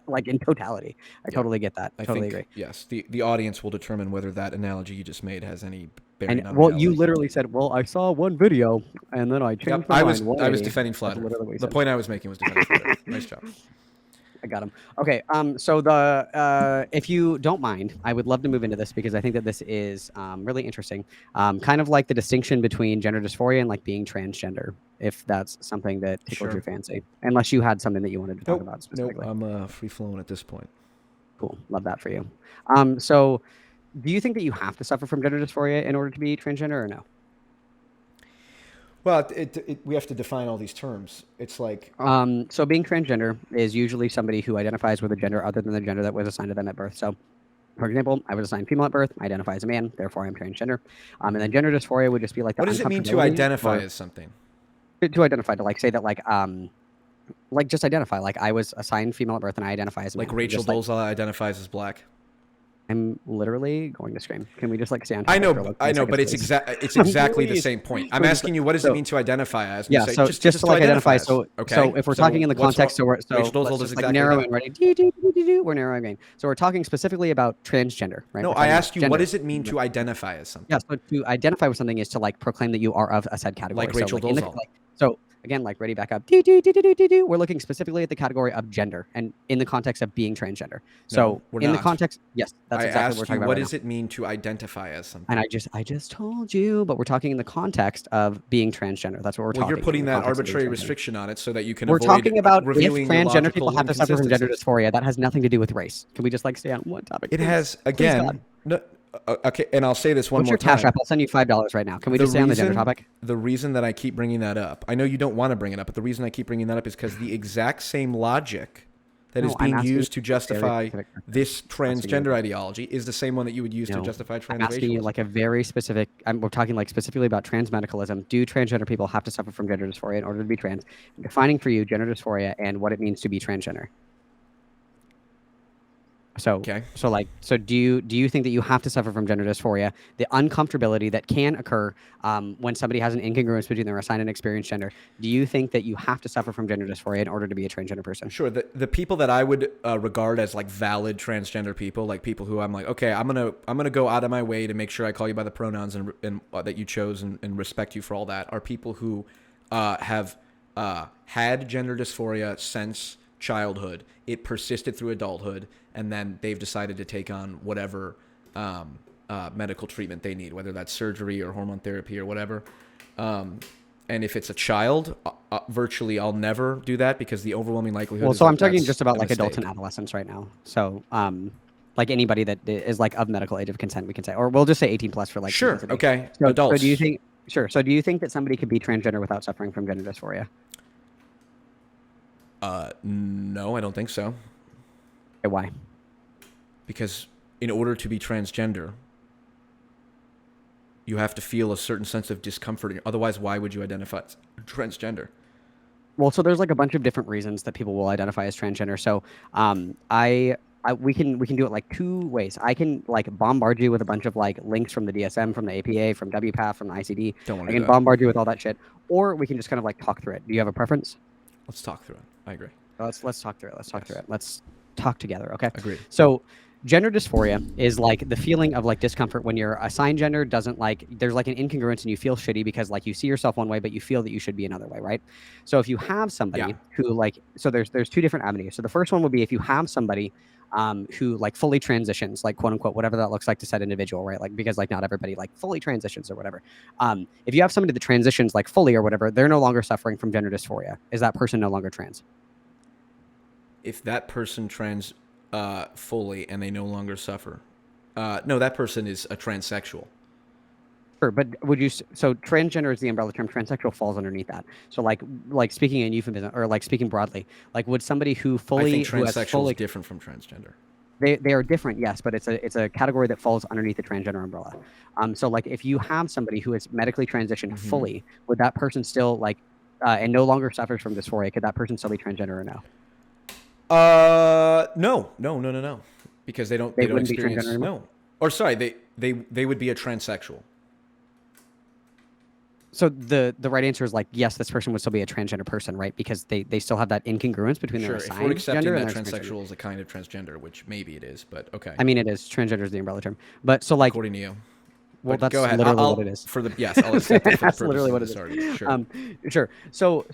like in totality. I totally get that. I Totally think, agree. yes, the audience will determine whether that analogy you just made has any bearing And on well, reality. you literally said, "Well, I saw one video, and then I changed Yep, my I mind." was 180. defending That's flat Earth. literally what you The said. point I was making was defending flat Earth. Nice job. I got him. Okay. So if you don't mind, I would love to move into this because I think that this is really interesting. Kind of like the distinction between gender dysphoria and like being transgender, if that's something that tickled Sure. your fancy. Unless you had something that you wanted to talk about Nope, specifically. I'm free flowing at this point. Cool. Love that for you. So do you think that you have to suffer from gender dysphoria in order to be transgender, or no? Well, we have to define all these terms. It's like, So being transgender is usually somebody who identifies with a gender other than the gender that was assigned to them at birth. So, for example, I was assigned female at birth. I identify as a man, therefore I'm transgender. And then gender dysphoria would just be like the what does it mean to uncomfortability identify or- as something? to identify, to like say that like just identify, like I was assigned female at birth and I identify as a man. Like Rachel Just, like, Dolezal identifies as black. I'm literally going to scream. Can we just like stay on I topic know, for, like, I 5 know, but seconds, it's please? exactly the Please. same point. I'm We're just asking you, what does it mean to identify as? And Yeah, you say, so just to like identify. as. So Okay. so if we're talking in the what's context, so wrong- we're so Rachel Dolezal let's does just like exactly narrow that. in, ready? We're narrowing in. So we're talking specifically about transgender, right? No, We're I talking asked about you, gender. what does it mean to identify as something? Yeah, so to identify with something is to like proclaim that you are of a said category. Like So, Rachel in the, Dolezal. so again, like ready, back up. We're looking specifically at the category of gender and in the context of being transgender. So No, we're in the not. context, yes, that's I exactly what we're asked talking you, about what right does it mean to identify as something? now. And I just told you, but we're talking in the context of being transgender. That's what we're talking. Well, you're putting in the that context of being arbitrary transgender. restriction on it so that you can We're avoid talking about if revealing your transgender people logical have to suffer from gender inconsistencies. dysphoria. That has nothing to do with race. Can we just like stay on one topic? It please? has, Please, again, God. no, okay, and I'll say this one What's more your cash time. app? I'll send you $5 right now. Can we just stay on the gender topic? The reason that I keep bringing that up, I know you don't want to bring it up, but the reason I keep bringing that up is because the exact same logic that is No, I'm being asking used to you a very justify specific question. this asking you transgender ideology is the same one that you would use to No, justify I'm asking you transracialism. like a very specific. We're talking like specifically about transmedicalism. Do transgender people have to suffer from gender dysphoria in order to be trans? I'm defining for you gender dysphoria and what it means to be transgender. So, Okay. so do you think that you have to suffer from gender dysphoria, the uncomfortability that can occur when somebody has an incongruence between their assigned and experienced gender? Do you think that you have to suffer from gender dysphoria in order to be a transgender person? Sure. The people that I would regard as like valid transgender people, like people who I'm like, okay, I'm gonna go out of my way to make sure I call you by the pronouns and that you chose and respect you for all that, are people who have had gender dysphoria since childhood. It persisted through adulthood, and then they've decided to take on whatever medical treatment they need, whether that's surgery or hormone therapy or whatever. And if it's a child, virtually I'll never do that because the overwhelming likelihood. Well, is so that I'm talking that's just about a like adults mistake. and adolescents right now. So like anybody that is like of medical age of consent, we can say, or we'll just say 18 plus for like. Sure. simplicity. Okay. So Adults. do you think? Sure. So do you think that somebody could be transgender without suffering from gender dysphoria? No, I don't think so. Okay, why? Because in order to be transgender, you have to feel a certain sense of discomfort. Otherwise, why would you identify as transgender? Well, so there's like a bunch of different reasons that people will identify as transgender. So we can do it like 2 ways. I can like bombard you with a bunch of like links from the DSM, from the APA, from WPATH, from the ICD. Don't want I to do can that. bombard you with all that shit, or we can just kind of like talk through it. Do you have a preference? Let's talk through it. I agree. Let's talk through it. Let's talk through it. Let's talk together. Okay. Agreed. So gender dysphoria is like the feeling of like discomfort when your assigned gender doesn't like, there's like an incongruence and you feel shitty because like you see yourself one way, but you feel that you should be another way, right? So if you have somebody who like, so there's 2 different avenues. So the first one would be if you have somebody who like fully transitions, like quote unquote, whatever that looks like to said individual, right? Like, because like not everybody like fully transitions or whatever. If you have somebody that transitions like fully or whatever, they're no longer suffering from gender dysphoria. Is that person no longer trans? If that person trans fully and they no longer suffer, no, that person is a transsexual. Sure, but would you so transgender is the umbrella term, transsexual falls underneath that. So like speaking in euphemism or like speaking broadly, like would somebody who I think who has transsexual fully is different from transgender. they are different, yes, but it's a category that falls underneath the transgender umbrella. So like if you have somebody who is medically transitioned fully, would that person still like and no longer suffers from dysphoria, could that person still be transgender or no? No, because they don't Wouldn't be experience transgender anymore? no. Or sorry, they would be a transsexual. So the right answer is like yes, this person would still be a transgender person, right? Because they still have that incongruence between Sure, their if assigned we're accepting gender that and their transsexual is a kind of transgender, which maybe it is, but okay. I mean, it is transgender is the umbrella term, but so like According to you. well, But that's go ahead. literally I'll, what it is. yes, I'll accept it for the That's purposes literally what of it this is. argument. Sure. Sure.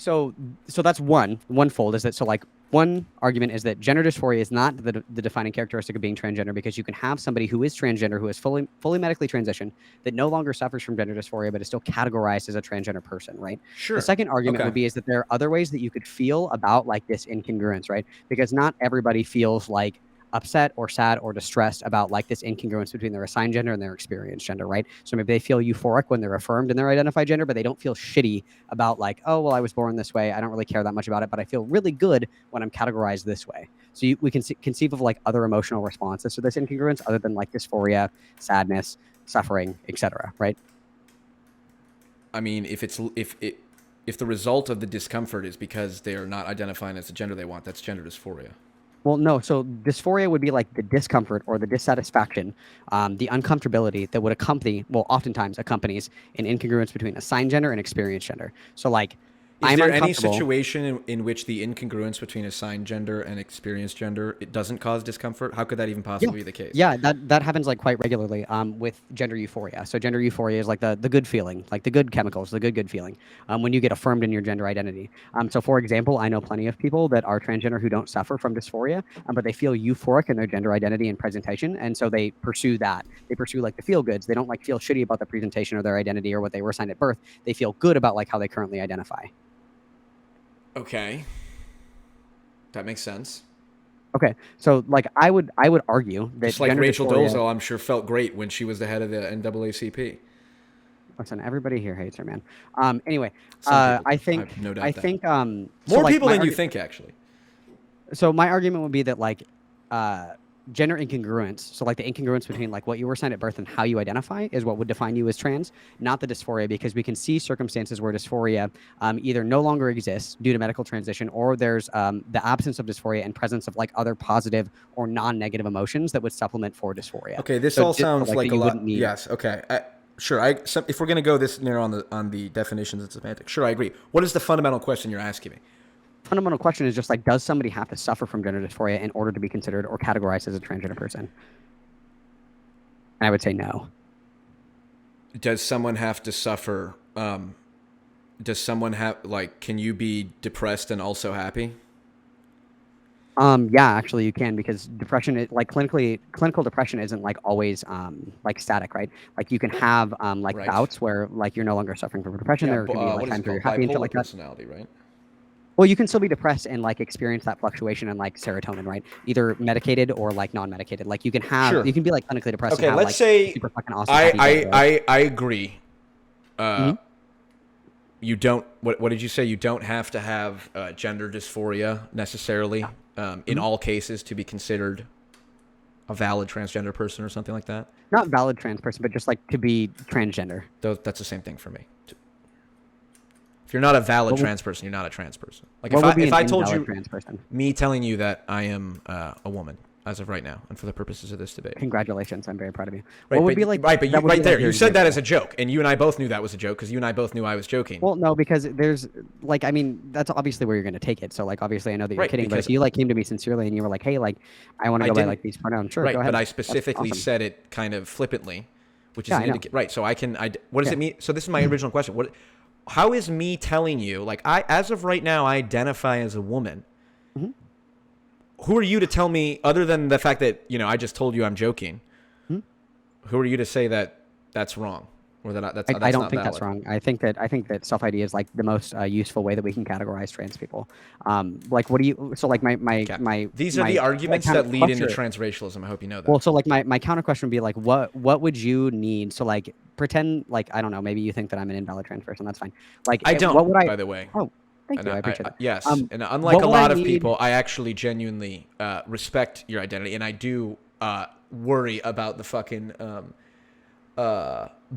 So that's one fold is that so like one argument is that gender dysphoria is not the defining characteristic of being transgender because you can have somebody who is transgender who is fully medically transitioned that no longer suffers from gender dysphoria but is still categorized as a transgender person, right? Sure. The second argument Okay. would be is that there are other ways that you could feel about like this incongruence, right? Because not everybody feels like upset or sad or distressed about like this incongruence between their assigned gender and their experienced gender, right? So maybe they feel euphoric when they're affirmed in their identified gender, but they don't feel shitty about like, oh, well, I was born this way. I don't really care that much about it, but I feel really good when I'm categorized this way. So we can conceive of like other emotional responses to this incongruence other than like dysphoria, sadness, suffering, etc. Right? I mean, if the result of the discomfort is because they are not identifying as the gender they want, that's gender dysphoria. Well, no. So dysphoria would be like the discomfort or the dissatisfaction, the uncomfortability that would accompany, well, oftentimes accompanies an incongruence between assigned gender and experienced gender. So like, Is there any situation in which the incongruence between assigned gender and experienced gender it doesn't cause discomfort? How could that even possibly be the case? Yeah, that happens like quite regularly with gender euphoria. So gender euphoria is like the good feeling, like the good chemicals, the good feeling when you get affirmed in your gender identity. So for example, I know plenty of people that are transgender who don't suffer from dysphoria, but they feel euphoric in their gender identity and presentation, and so they pursue that. They pursue like the feel goods. They don't like feel shitty about the presentation or their identity or what they were assigned at birth. They feel good about like how they currently identify. Okay. That makes sense. Okay, so like I would argue that just like gender Rachel dysphoria, Dolezal, I'm sure felt great when she was the head of the NAACP. Listen, everybody here hates her, man. Anyway, Some people I do. think I've no doubt I that. think More so, like, people my than you think, actually. So my argument would be that like gender incongruence, so like the incongruence between like what you were assigned at birth and how you identify is what would define you as trans, not the dysphoria, because we can see circumstances where dysphoria either no longer exists due to medical transition or there's the absence of dysphoria and presence of like other positive or non-negative emotions that would supplement for dysphoria. Okay, this So all sounds like a lot. need. Yes, okay. Sure, if we're going to go this narrow on the definitions and semantics, sure, I agree. What is the fundamental question you're asking me? Fundamental question is just like, does somebody have to suffer from gender dysphoria in order to be considered or categorized as a transgender person? And I would say no. Does someone have to suffer? Does someone have can you be depressed and also happy? Yeah, actually you can, because depression, like clinical depression isn't like always like static, right? Like you can have like Right. bouts where like you're no longer suffering from depression. There can be like times where you're happy and shit Bipolar like that. personality, right? Well, you can still be depressed and like experience that fluctuation in like serotonin, right? Either medicated or like non-medicated. Like you can have, Sure. you can be like clinically depressed. Okay, and have, let's like, say super fucking awesome. happy days, right? I agree. Mhm. You don't. What did you say? You don't have to have gender dysphoria necessarily in all cases to be considered a valid transgender person or something like that. Not valid trans person, but just like to be transgender. That's the same thing for me. If you're not a valid trans person, you're not a trans person. Like What would be if an I told you, invalid trans person? me telling you that I am a woman as of right now, and for the purposes of this debate. Congratulations, I'm very proud of you. Right, What would but, be like? right, but you, that would right be there, like you your said that example. as a joke, and you and I both knew that was a joke because you and I both knew I was joking. Well, no, because there's like, I mean, that's obviously where you're going to take it. So like, obviously, I know that you're Right, kidding, but because if you like came to me sincerely and you were like, hey, like, I want to I go by didn't- like these pronouns, sure, right, go ahead. but I That's specifically awesome. said it kind of flippantly, which is Yeah, an I know. right. So what does Yeah. it mean? So this is my original question. How is me telling you, like, as of right now, I identify as a woman? Mhm. Who are you to tell me, other than the fact that I just told you I'm joking? Hmm? Who are you to say that that's wrong? or that's I don't not think that's valid? wrong. I think that self ID is like the most useful way that we can categorize trans people. Like, what do you? So like Okay. These are the my arguments kind that of lead into question. transracialism. I hope you know that. Well, so like my counter question would be like, what would you need? So like pretend like I don't know, maybe you think that I'm an invalid trans person. That's fine. Like, I don't, what would I? by the way. Oh, thank And you. I appreciate that. yes, and unlike What a would I lot of need? people, I actually genuinely respect your identity, and I do worry about the fucking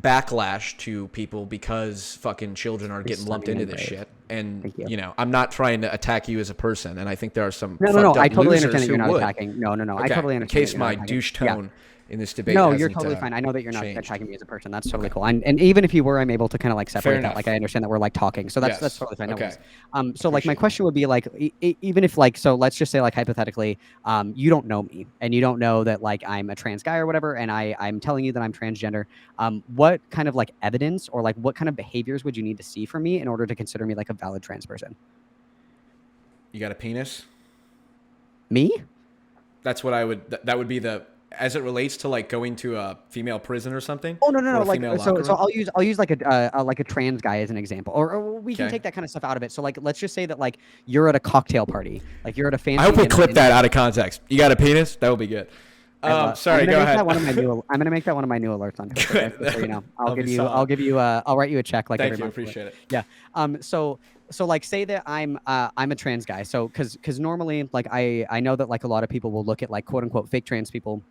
backlash to people because fucking children are getting lumped into this shit. And Thank you. you know, I'm not trying to attack you as a person, and I think there are some No. fucked up I totally losers understand that who you're not would. attacking. No. I Okay, totally in understand. case my douche tone in this debate No, hasn't, you're totally fine. I know that you're not changed. attacking me as a person. That's totally cool. And even if you were, I'm able to kind of like separate that. enough. Like I understand that we're like talking, so that's Yes. totally fine. No Okay. worries. So like my question would be like, even if like, so let's just say like hypothetically, you don't know me and you don't know that like I'm a trans guy or whatever, and I'm telling you that I'm transgender. What kind of like evidence or like what kind of behaviors would you need to see from me in order to consider me like a valid trans person? You got a penis? Me? That's what I would. That would be the, as it relates to like going to a female prison or something. Oh no. Or a Like female so locker room? I'll use like a trans guy as an example, or we can Okay. take that kind of stuff out of it. So like let's just say that like you're at a cocktail party, like you're at a fancy. I hope we dinner clip and- that out of context. You got a penis? That would be good. Sorry, go ahead. I'm gonna make that one of my new alerts on Twitter. Good. Just so you know, That'll be solid. I'll write you a check like Thank every you. month. Appreciate it. Yeah. So like say that I'm a trans guy. So because normally like I know that like a lot of people will look at like quote unquote fake trans people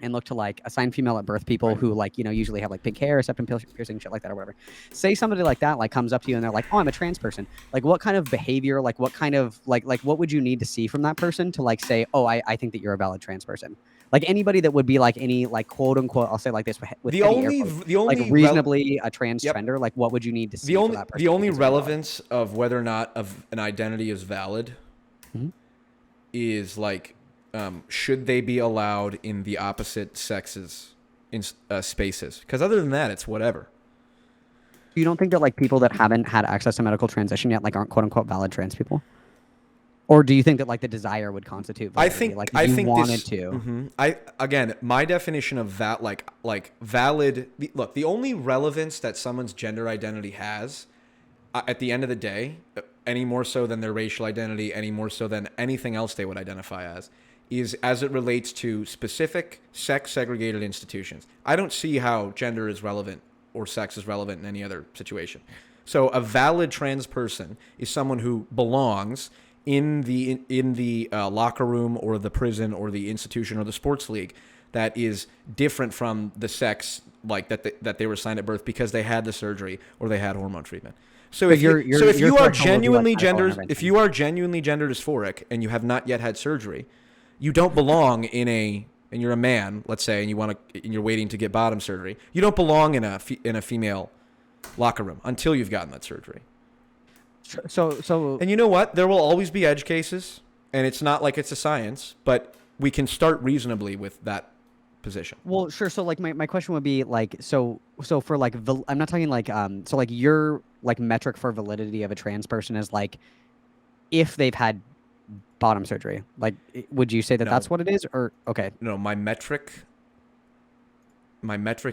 and look to like assign female at birth people Right. who like, you know, usually have like pink hair, septum piercing, shit like that or whatever. Say somebody like that like comes up to you and they're like, oh, I'm a trans person. Like what kind of behavior, like what kind of like what would you need to see from that person to like say, oh, I think that you're a valid trans person? Like anybody that would be like any like quote unquote, I'll say like this with The heavy only air quotes, the only like reasonably a transgender, like what would you need to see for that person? the only to consider valid? relevance of whether or not of an identity is valid Mhm. is like, should they be allowed in the opposite sexes in spaces? Because other than that, it's whatever. You don't think that like people that haven't had access to medical transition yet like aren't quote unquote valid trans people? Or do you think that like the desire would constitute validity? I think like if I you think wanted this, to. Mhm. Again, my definition of that like valid. Look, the only relevance that someone's gender identity has, at the end of the day, any more so than their racial identity, any more so than anything else they would identify as, is as it relates to specific sex segregated institutions. I don't see how gender is relevant or sex is relevant in any other situation. So a valid trans person is someone who belongs in the locker room or the prison or the institution or the sports league that is different from the sex like that they were assigned at birth because they had the surgery or they had hormone treatment. So if you are genuinely gender dysphoric and you have not yet had surgery, you don't belong and you're a man, let's say, and you're waiting to get bottom surgery. You don't belong in a female locker room until you've gotten that surgery. So And you know what? There will always be edge cases, and it's not like it's a science, but we can start reasonably with that position. well, sure. So like my question would be like so for like I'm not talking like so like your like metric for validity of a trans person is like if they've had bottom surgery. Like would you say that No. that's what it is or okay? No, my metric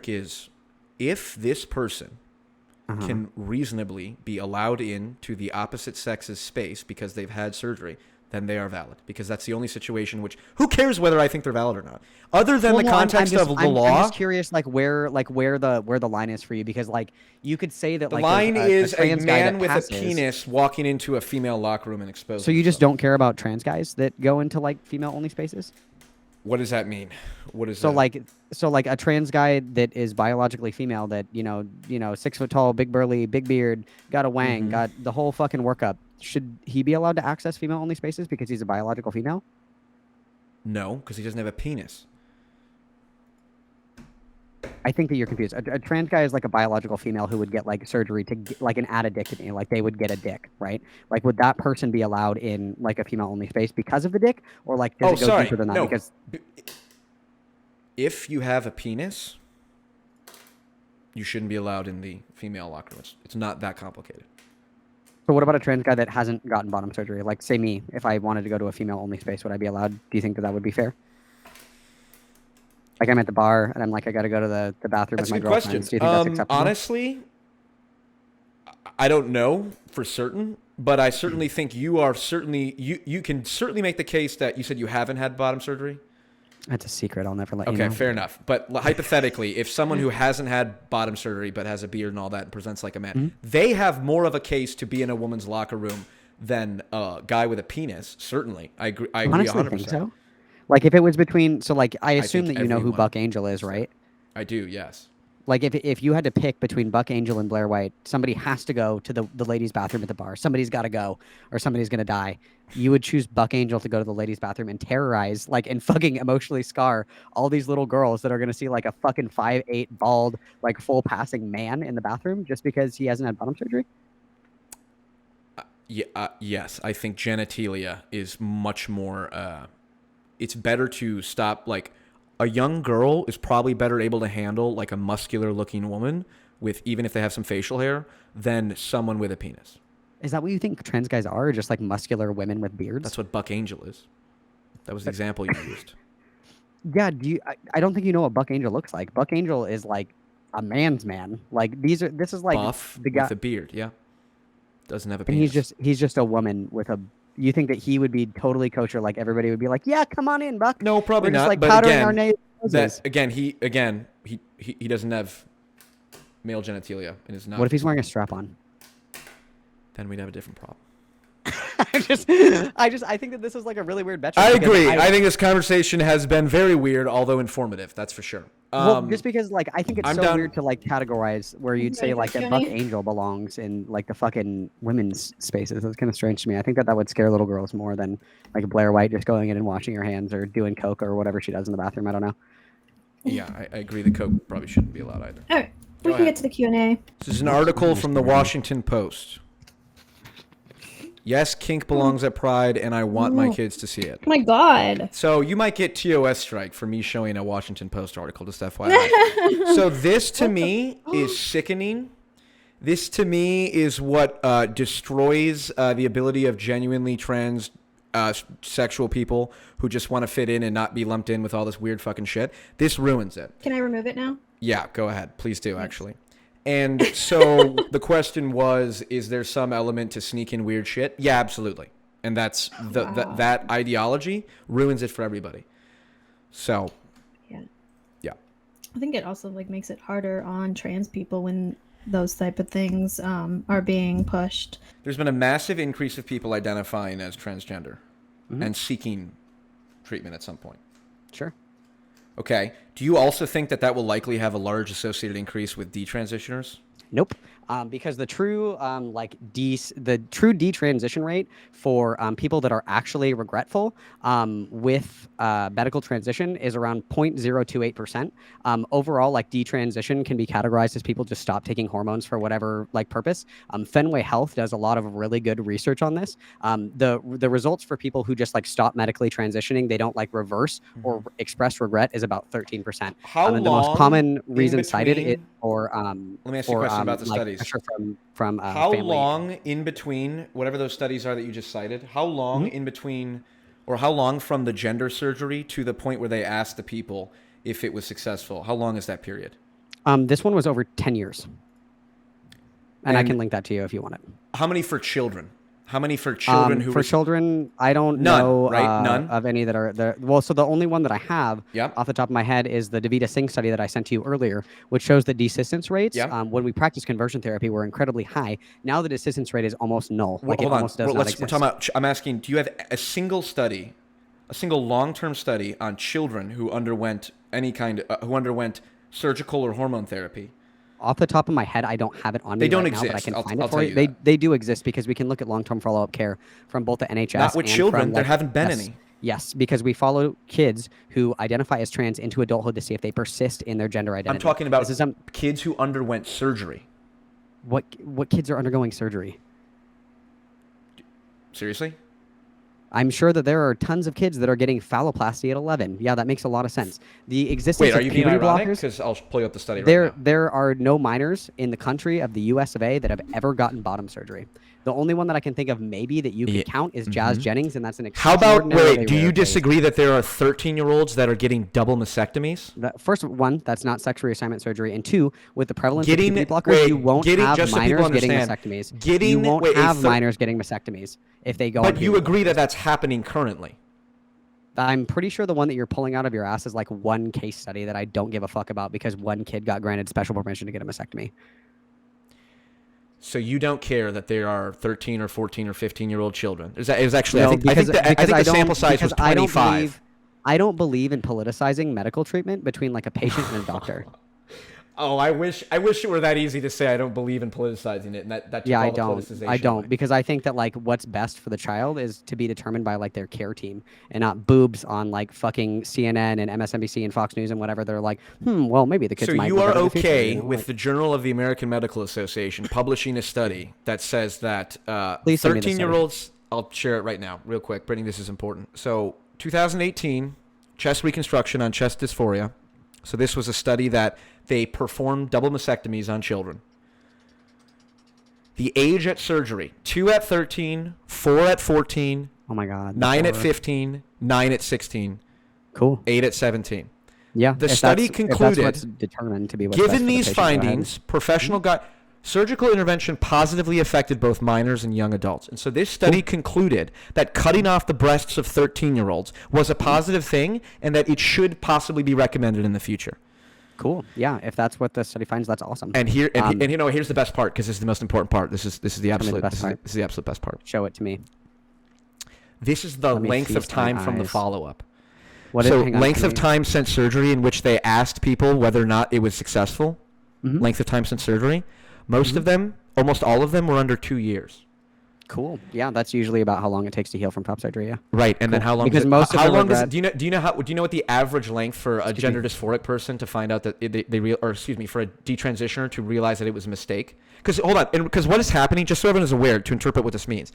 is if this person can reasonably be allowed into the opposite sex's space because they've had surgery, then they are valid. Because that's the only situation which, who cares whether I think they're valid or not? Other than the context of the law. I'm just curious, like where the line is for you, because like you could say that The like line is a trans guy man that with passes. a penis walking into a female locker room and exposing. So you just himself. don't care about trans guys that go into like female only spaces? What does that mean? What is So that? so like a trans guy that is biologically female that you know 6 foot tall, big burly, big beard, got a wang, got the whole fucking workup. Should he be allowed to access female only spaces because he's a biological female? No, because he doesn't have a penis. I think that you're confused. A trans guy is like a biological female who would get like surgery to get, like an addictomy, like they would get a dick, right? Like would that person be allowed in like a female only space because of the dick, or like does it go deeper than that? No. Because If you have a penis, you shouldn't be allowed in the female locker room. It's not that complicated. so what about a trans guy that hasn't gotten bottom surgery? Like say me, if I wanted to go to a female only space, would I be allowed? Do you think that that would be fair? Like I'm at the bar and I'm like, I got to go to the bathroom That's with a my good question. girlfriends. Do you think that's acceptable? Honestly, I don't know for certain, but I certainly think you are certainly you can certainly make the case that you said you haven't had bottom surgery. That's a secret. I'll never let you Okay, know. fair enough. But hypothetically, if someone who hasn't had bottom surgery but has a beard and all that and presents like a man, they have more of a case to be in a woman's locker room than a guy with a penis. Certainly, I agree. I agree Honestly, 100%. think so. Like if it was between, so like I assume think that you know who everyone Buck Angel is, right? I do. Yes. Like if you had to pick between Buck Angel and Blair White, somebody has to go to the ladies' bathroom at the bar. Somebody's got to go, or somebody's gonna die. You would choose Buck Angel to go to the ladies' bathroom and terrorize, like, and fucking emotionally scar all these little girls that are gonna see like a fucking 5'8" bald, like full passing man in the bathroom just because he hasn't had bottom surgery. Yeah. Yes, I think genitalia is much more. It's better to stop. Like a young girl is probably better able to handle like a muscular looking woman with even if they have some facial hair than someone with a penis. Is that what you think trans guys are? Just like muscular women with beards? That's what Buck Angel is. That was the example you used. Yeah. I don't think you know what Buck Angel looks like. Buck Angel is like a man's man. Like this is like Buff the guy with a beard. Yeah. Doesn't have a and penis. he's just a woman with a. You think that he would be totally kosher? Like everybody would be like, yeah, come on in, Buck. No, probably We're just not. like But powdering our again, noses. he doesn't have male genitalia and is not. What if he's wearing a strap on? Then we'd have a different problem. I think that this is like a really weird metric. I because agree. I think this conversation has been very weird, although informative. That's for sure. Well, just because like I think it's I'm so done. weird to like categorize where you'd say like that Buck Angel belongs in like the fucking women's spaces. That's kind of strange to me. I think that would scare little girls more than like Blair White just going in and washing her hands or doing coke or whatever she does in the bathroom. I don't know. Yeah, I agree. The coke probably shouldn't be allowed either. All right, we Go can ahead. get to the Q&A. This is an article from the Washington Post. Yes, kink belongs at Pride, and I want my kids to see it. Oh my God. So you might get TOS strike for me showing a Washington Post article, just FYI. So this to me is sickening. This to me is what destroys the ability of genuinely trans sexual people who just want to fit in and not be lumped in with all this weird fucking shit. This ruins it. Can I remove it now? Yeah, go ahead. Please do, actually. And so the question was, is there some element to sneak in weird shit? Yeah, absolutely. And that's that ideology ruins it for everybody. So, Yeah. yeah. I think it also like makes it harder on trans people when those type of things are being pushed. There's been a massive increase of people identifying as transgender and seeking treatment at some point. Sure. Okay. Do you also think that will likely have a large associated increase with detransitioners? Nope. Because the true detransition rate for people that are actually regretful with medical transition is around 0.028%. Overall, like detransition can be categorized as people just stop taking hormones for whatever like purpose. Fenway Health does a lot of really good research on this. The results for people who just like stop medically transitioning, they don't like reverse or express regret, is about 13%. How and the most long common reason in cited is between- for Let me ask you a question about the like, studies. pressure from How family. long in between whatever those studies are that you just cited? How long in between, or how long from the gender surgery to the point where they asked the people if it was successful? How long is that period? This one was over 10 years, and I And- can link that to you if you want it. How many for children? How many for children who for children, I don't None, know right? None? of any that are there. Well, so the only one that I have Yep. off the top of my head is the Davita Singh study that I sent to you earlier, which shows that desistance rates Yep. when we practice conversion therapy were incredibly high. Now the desistance rate is almost null. Like Hold it on. almost does We're not exist. talking about. I'm asking. Do you have a single study, a single long-term study on children who underwent any kind of who underwent surgical or hormone therapy? Off the top of my head, I don't have it on me They don't right now, but I exist. can I'll find tell it for you you. that. They do exist because we can look at long-term follow-up care from both the NHS Not with and children. from, There like, haven't been yes. any. Yes, because we follow kids who identify as trans into adulthood to see if they persist in their gender identity. I'm talking about This is kids who underwent surgery. what kids are undergoing surgery. Seriously? I'm sure that there are tons of kids that are getting phalloplasty at 11. Yeah, that makes a lot of sense. The existence Wait, are of you being puberty ironic? blockers. Because I'll pull you up the study right now. There are no minors in the country of the US of A that have ever gotten bottom surgery. The only one that I can think of maybe that you could count is Jazz Jennings, and that's an How about, extraordinarily wait, do you rare case. disagree that there are 13-year-olds that are getting double mastectomies? First one, that's not sex reassignment surgery, and two, with the prevalence Getting- of puberty blockers, wait, you won't getting- have just so people minors getting understand, mastectomies. getting- you won't wait, a have thir- minors getting mastectomies if they go. But on you puberty agree that blockers. that's happening currently. I'm pretty sure the one that you're pulling out of your ass is like one case study that I don't give a fuck about because one kid got granted special permission to get a mastectomy. So you don't care that there are 13 or 14 or 15-year-old children? Is actually, No, I think the don't- sample size was because I don't 25. I don't believe in politicizing medical treatment between like a patient and a doctor. Oh, I wish it were that easy to say I don't believe in politicizing it, and that took Yeah, all I the don't. politicization I don't away. because I think that like what's best for the child is to be determined by like their care team and not boobs on like fucking CNN and MSNBC and Fox News and whatever. They're like, well, maybe the kids So might. you be are better in the future, okay you know, with like- the Journal of the American Medical Association publishing a study that says that Please send me the study. 13-year-olds, I'll share it right now, real quick. Brittany, this is important. So 2018, chest reconstruction on chest dysphoria. So this was a study that they performed double mastectomies on children. The age at surgery, 2 at 13, 4 at 14, Oh my god. 9 at horror. 15, 9 at 16, Cool. 8 at 17. Yeah. The if study that's- if concluded, that's what's determined to be what's best given for the these patient, go ahead. findings, professional surgical intervention positively affected both minors and young adults. And so this study concluded that cutting off the breasts of 13-year-olds was a positive thing and that it should possibly be recommended in the future. Cool. Yeah. If that's what the study finds, that's awesome. And here's the best part, because this is the most important part. This is the absolute best part. this is the absolute best part. Show it to me. This is the Let me length of feast my time from the eyes. follow-up. What So hang on, length can of we- time since surgery, in which they asked people whether or not it was successful. Mhm. Length of time since surgery. Most of them, almost all of them, were under 2 years. Cool. Yeah, that's usually about how long it takes to heal from top surgery. Yeah. Right, and then how long? Because does it, most of how the long does it, regret- do you know what the average length for a Excuse gender me. dysphoric person to find out that for a detransitioner to realize that it was a mistake? Because hold on, because what is happening? Just so everyone is aware to interpret what this means,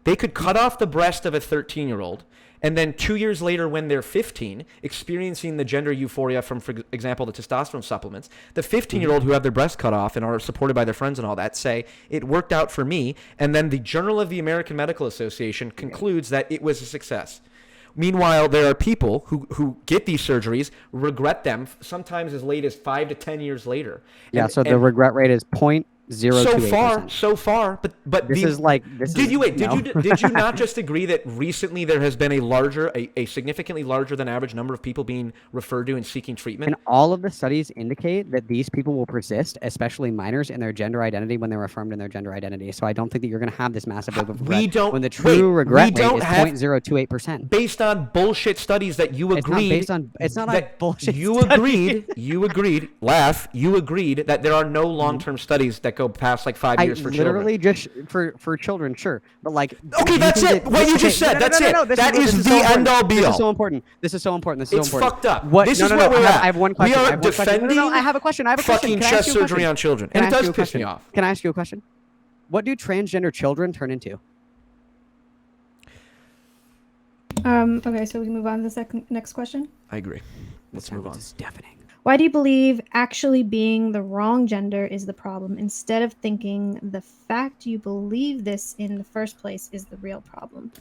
they could cut off the breast of a 13-year-old. And then 2 years later, when they're 15, experiencing the gender euphoria from, for example, the testosterone supplements, the 15-year-old who have their breasts cut off and are supported by their friends and all that say, it worked out for me. And then the Journal of the American Medical Association concludes that it was a success. Meanwhile, there are people who get these surgeries, regret them sometimes as late as 5 to 10 years later. Yeah. And- So the and regret rate is 0.028%. so far, but This is like this. did is, you wait? no. Did you not just agree that recently there has been a significantly larger than average number of people being referred to and seeking treatment? And all of the studies indicate that these people will persist, especially minors, in their gender identity when they're affirmed in their gender identity. So I don't think that you're going to have this massive wave of regret. We don't- when the true wait, regret we don't rate is have- 0.028%. Based on bullshit studies that you It's not agreed. based on. It's not a that bullshit. you study. agreed. You agreed. Laugh. You agreed that there are no long-term studies that go past like 5 I years for literally children. just for children, sure, but like. Okay, you that's think it. What you just said, that's it. That is the so important. end-all, be-all. This is so important. This is so important. This is It's so important. fucked up. What? This no, is no, where no. we're at. I have one question. We I are have one question. No, no, no, defending I have a question. I have a question. fucking Can I ask chest you a surgery question? on children, Can and I it ask does you a piss me question? off. Can I ask you a question? What do transgender children turn into? Okay, so we can move on to the next question. I agree. Let's move on. It's deafening. Why do you believe actually being the wrong gender is the problem instead of thinking the fact you believe this in the first place is the real problem?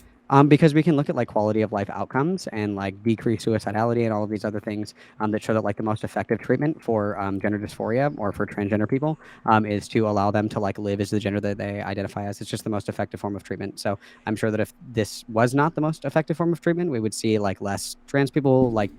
Because we can look at like quality of life outcomes and like decrease suicidality and all of these other things that show that like the most effective treatment for gender dysphoria or for transgender people is to allow them to like live as the gender that they identify as. It's just the most effective form of treatment. So I'm sure that if this was not the most effective form of treatment, we would see like less trans people, like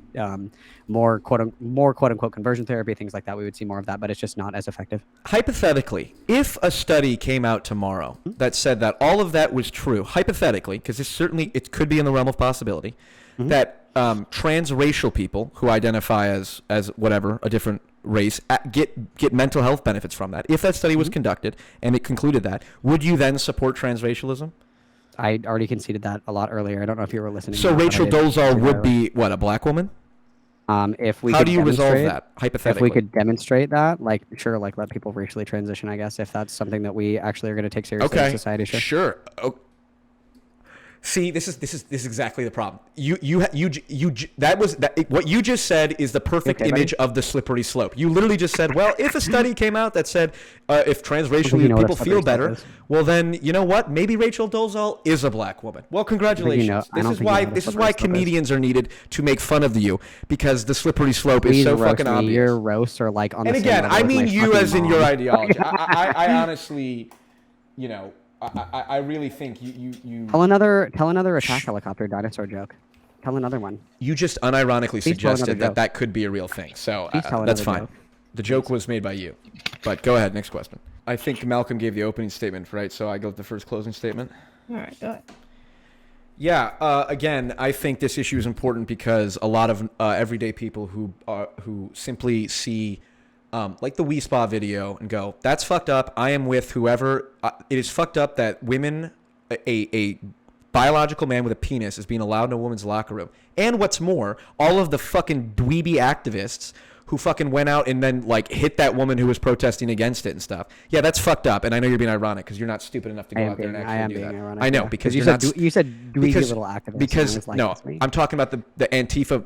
more quote unquote conversion therapy, things like that. We would see more of that, but it's just not as effective. Hypothetically, if a study came out tomorrow that said that all of that was true, hypothetically, because it could be in the realm of possibility, that transracial people who identify as whatever, a different race, get mental health benefits from that. If that study was conducted and it concluded that, would you then support transracialism? I already conceded that a lot earlier. I don't know if you were listening. So or not, but I Rachel did Dolezal concede would that be, what, a black woman? If we How could do you resolve demonstrate- that, hypothetically? If we could demonstrate that, like, sure, like, let people racially transition, I guess, if that's something that we actually are going to take seriously Okay, in society, sure. sure. Oh. See, this is exactly the problem. What you just said is the perfect Okay, image of the slippery slope. You literally just said, well, if a study came out that said if transracial you know what a people slippery feel slope better, is. well then you know what? Maybe Rachel Dolezal is a black woman. Well, congratulations. I don't think you know what a This is slippery why slope is. comedians are needed to make fun of you, because the slippery slope is Please so roast fucking me. obvious. Your roasts are like on the And same again, level I as my mean you fucking as in your mom. ideology. I honestly, you know, I really think you Tell another attack helicopter dinosaur joke. Tell another one. you just unironically Please tell another suggested joke. that could be a real thing. So Please tell that's another fine. joke. The joke was made by you. But go ahead, next question. I think Malcolm gave the opening statement, right? So I go with the first closing statement. All right, go ahead. Yeah, again, I think this issue is important because a lot of everyday people who simply see like the Wii Spa video and go, that's fucked up. I am with whoever. It is fucked up that women, a biological man with a penis is being allowed in a woman's locker room. And what's more, all of the fucking dweeby activists who fucking went out and then like hit that woman who was protesting against it and stuff. Yeah, that's fucked up. And I know you're being ironic because you're not stupid enough to go out there and actually do that. Ironic, I know, yeah. because you you're said not. you said dweeby little activist. Because and I was like, no, that's me. I'm talking about the Antifa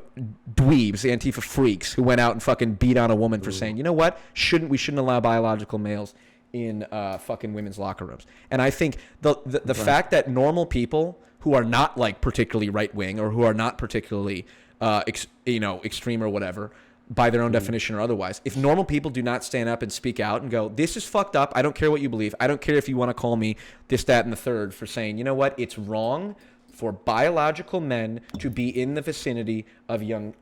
dweebs, the Antifa freaks who went out and fucking beat on a woman for saying, you know what, we shouldn't allow biological males in fucking women's locker rooms. And I think the fact that normal people who are not like particularly right wing or who are not particularly extreme or whatever by their own definition or otherwise, if normal people do not stand up and speak out and go, this is fucked up, I don't care what you believe, I don't care if you want to call me this, that, and the third, for saying, you know what, it's wrong for biological men to be in the vicinity of young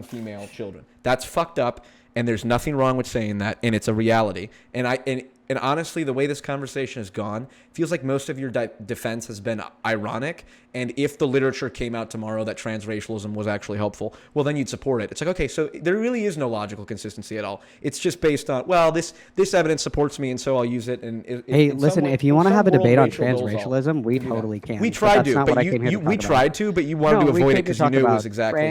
female children. That's fucked up, and there's nothing wrong with saying that, and it's a reality. And honestly, the way this conversation has gone, feels like most of your defense has been ironic. And if the literature came out tomorrow that transracialism was actually helpful, well, then you'd support it. It's like, okay, so there really is no logical consistency at all. It's just based on, well, this evidence supports me, and so I'll use it. And hey, listen, if you want to have a debate on transracialism, we totally can. We tried to, but we tried about. to, but you wanted to avoid it because you knew it was exactly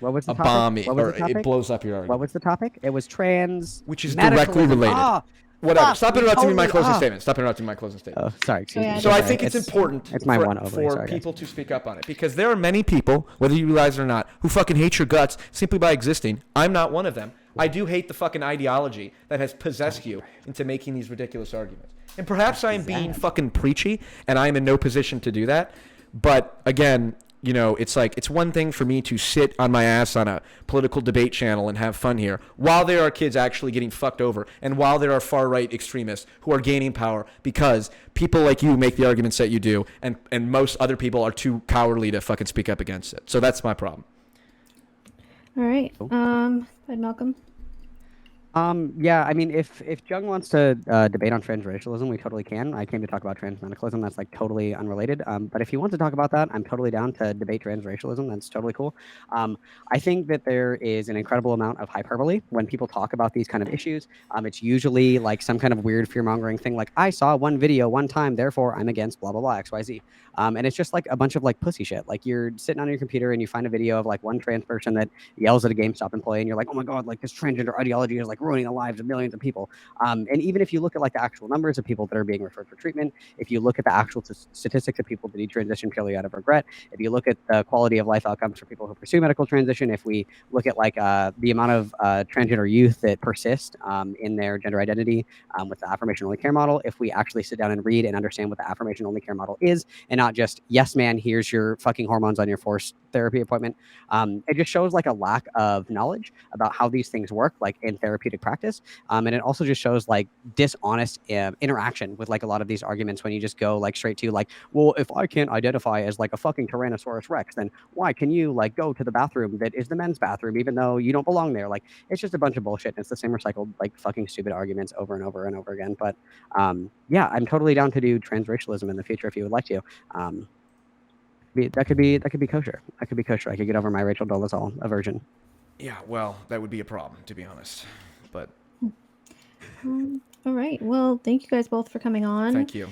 what was the a topic? bomb, What was or the topic? it blows up your argument. What was the topic? It was trans, which is directly medicalism. related. Whatever. Fuck, Stop interrupting me in my closing statement. Stop interrupting my closing statement. Oh, sorry. Excuse me. So I think it's important for people to speak up on it, because there are many people, whether you realize it or not, who fucking hate your guts simply by existing. I'm not one of them. I do hate the fucking ideology that has possessed you into making these ridiculous arguments. And perhaps I am being fucking preachy, and I am in no position to do that. But again, you know, it's like, it's one thing for me to sit on my ass on a political debate channel and have fun here while there are kids actually getting fucked over, and while there are far-right extremists who are gaining power because people like you make the arguments that you do, and most other people are too cowardly to fucking speak up against it. So that's my problem. All right. Malcolm. Yeah, I mean, if Jung wants to debate on transracialism, we totally can. I came to talk about transmedicalism. That's like totally unrelated. But if he wants to talk about that, I'm totally down to debate transracialism. That's totally cool. I think that there is an incredible amount of hyperbole when people talk about these kind of issues. It's usually like some kind of weird fear-mongering thing, like, I saw one video one time, therefore I'm against blah, blah, blah, XYZ. And it's just like a bunch of like pussy shit. Like, you're sitting on your computer and you find a video of like one trans person that yells at a GameStop employee, and you're like, oh my God, like this transgender ideology is like ruining the lives of millions of people. And even if you look at like the actual numbers of people that are being referred for treatment, if you look at the actual statistics of people that detransition purely out of regret, if you look at the quality of life outcomes for people who pursue medical transition, if we look at like the amount of transgender youth that persist in their gender identity with the affirmation only care model, if we actually sit down and read and understand what the affirmation only care model is, and not just, yes, man, here's your fucking hormones on your forced therapy appointment, it just shows like a lack of knowledge about how these things work, like in therapeutic practice. And it also just shows like dishonest interaction with like a lot of these arguments when you just go like straight to like, well, if I can't identify as like a fucking Tyrannosaurus Rex, then why can you like go to the bathroom that is the men's bathroom even though you don't belong there? Like, it's just a bunch of bullshit. And it's the same recycled like fucking stupid arguments over and over and over again. But yeah, I'm totally down to do transracialism in the future if you would like to. That could be kosher. That could be kosher. I could get over my Rachel Dolezal aversion. Yeah, well, that would be a problem, to be honest. But All right. Well, thank you guys both for coming on. thank you.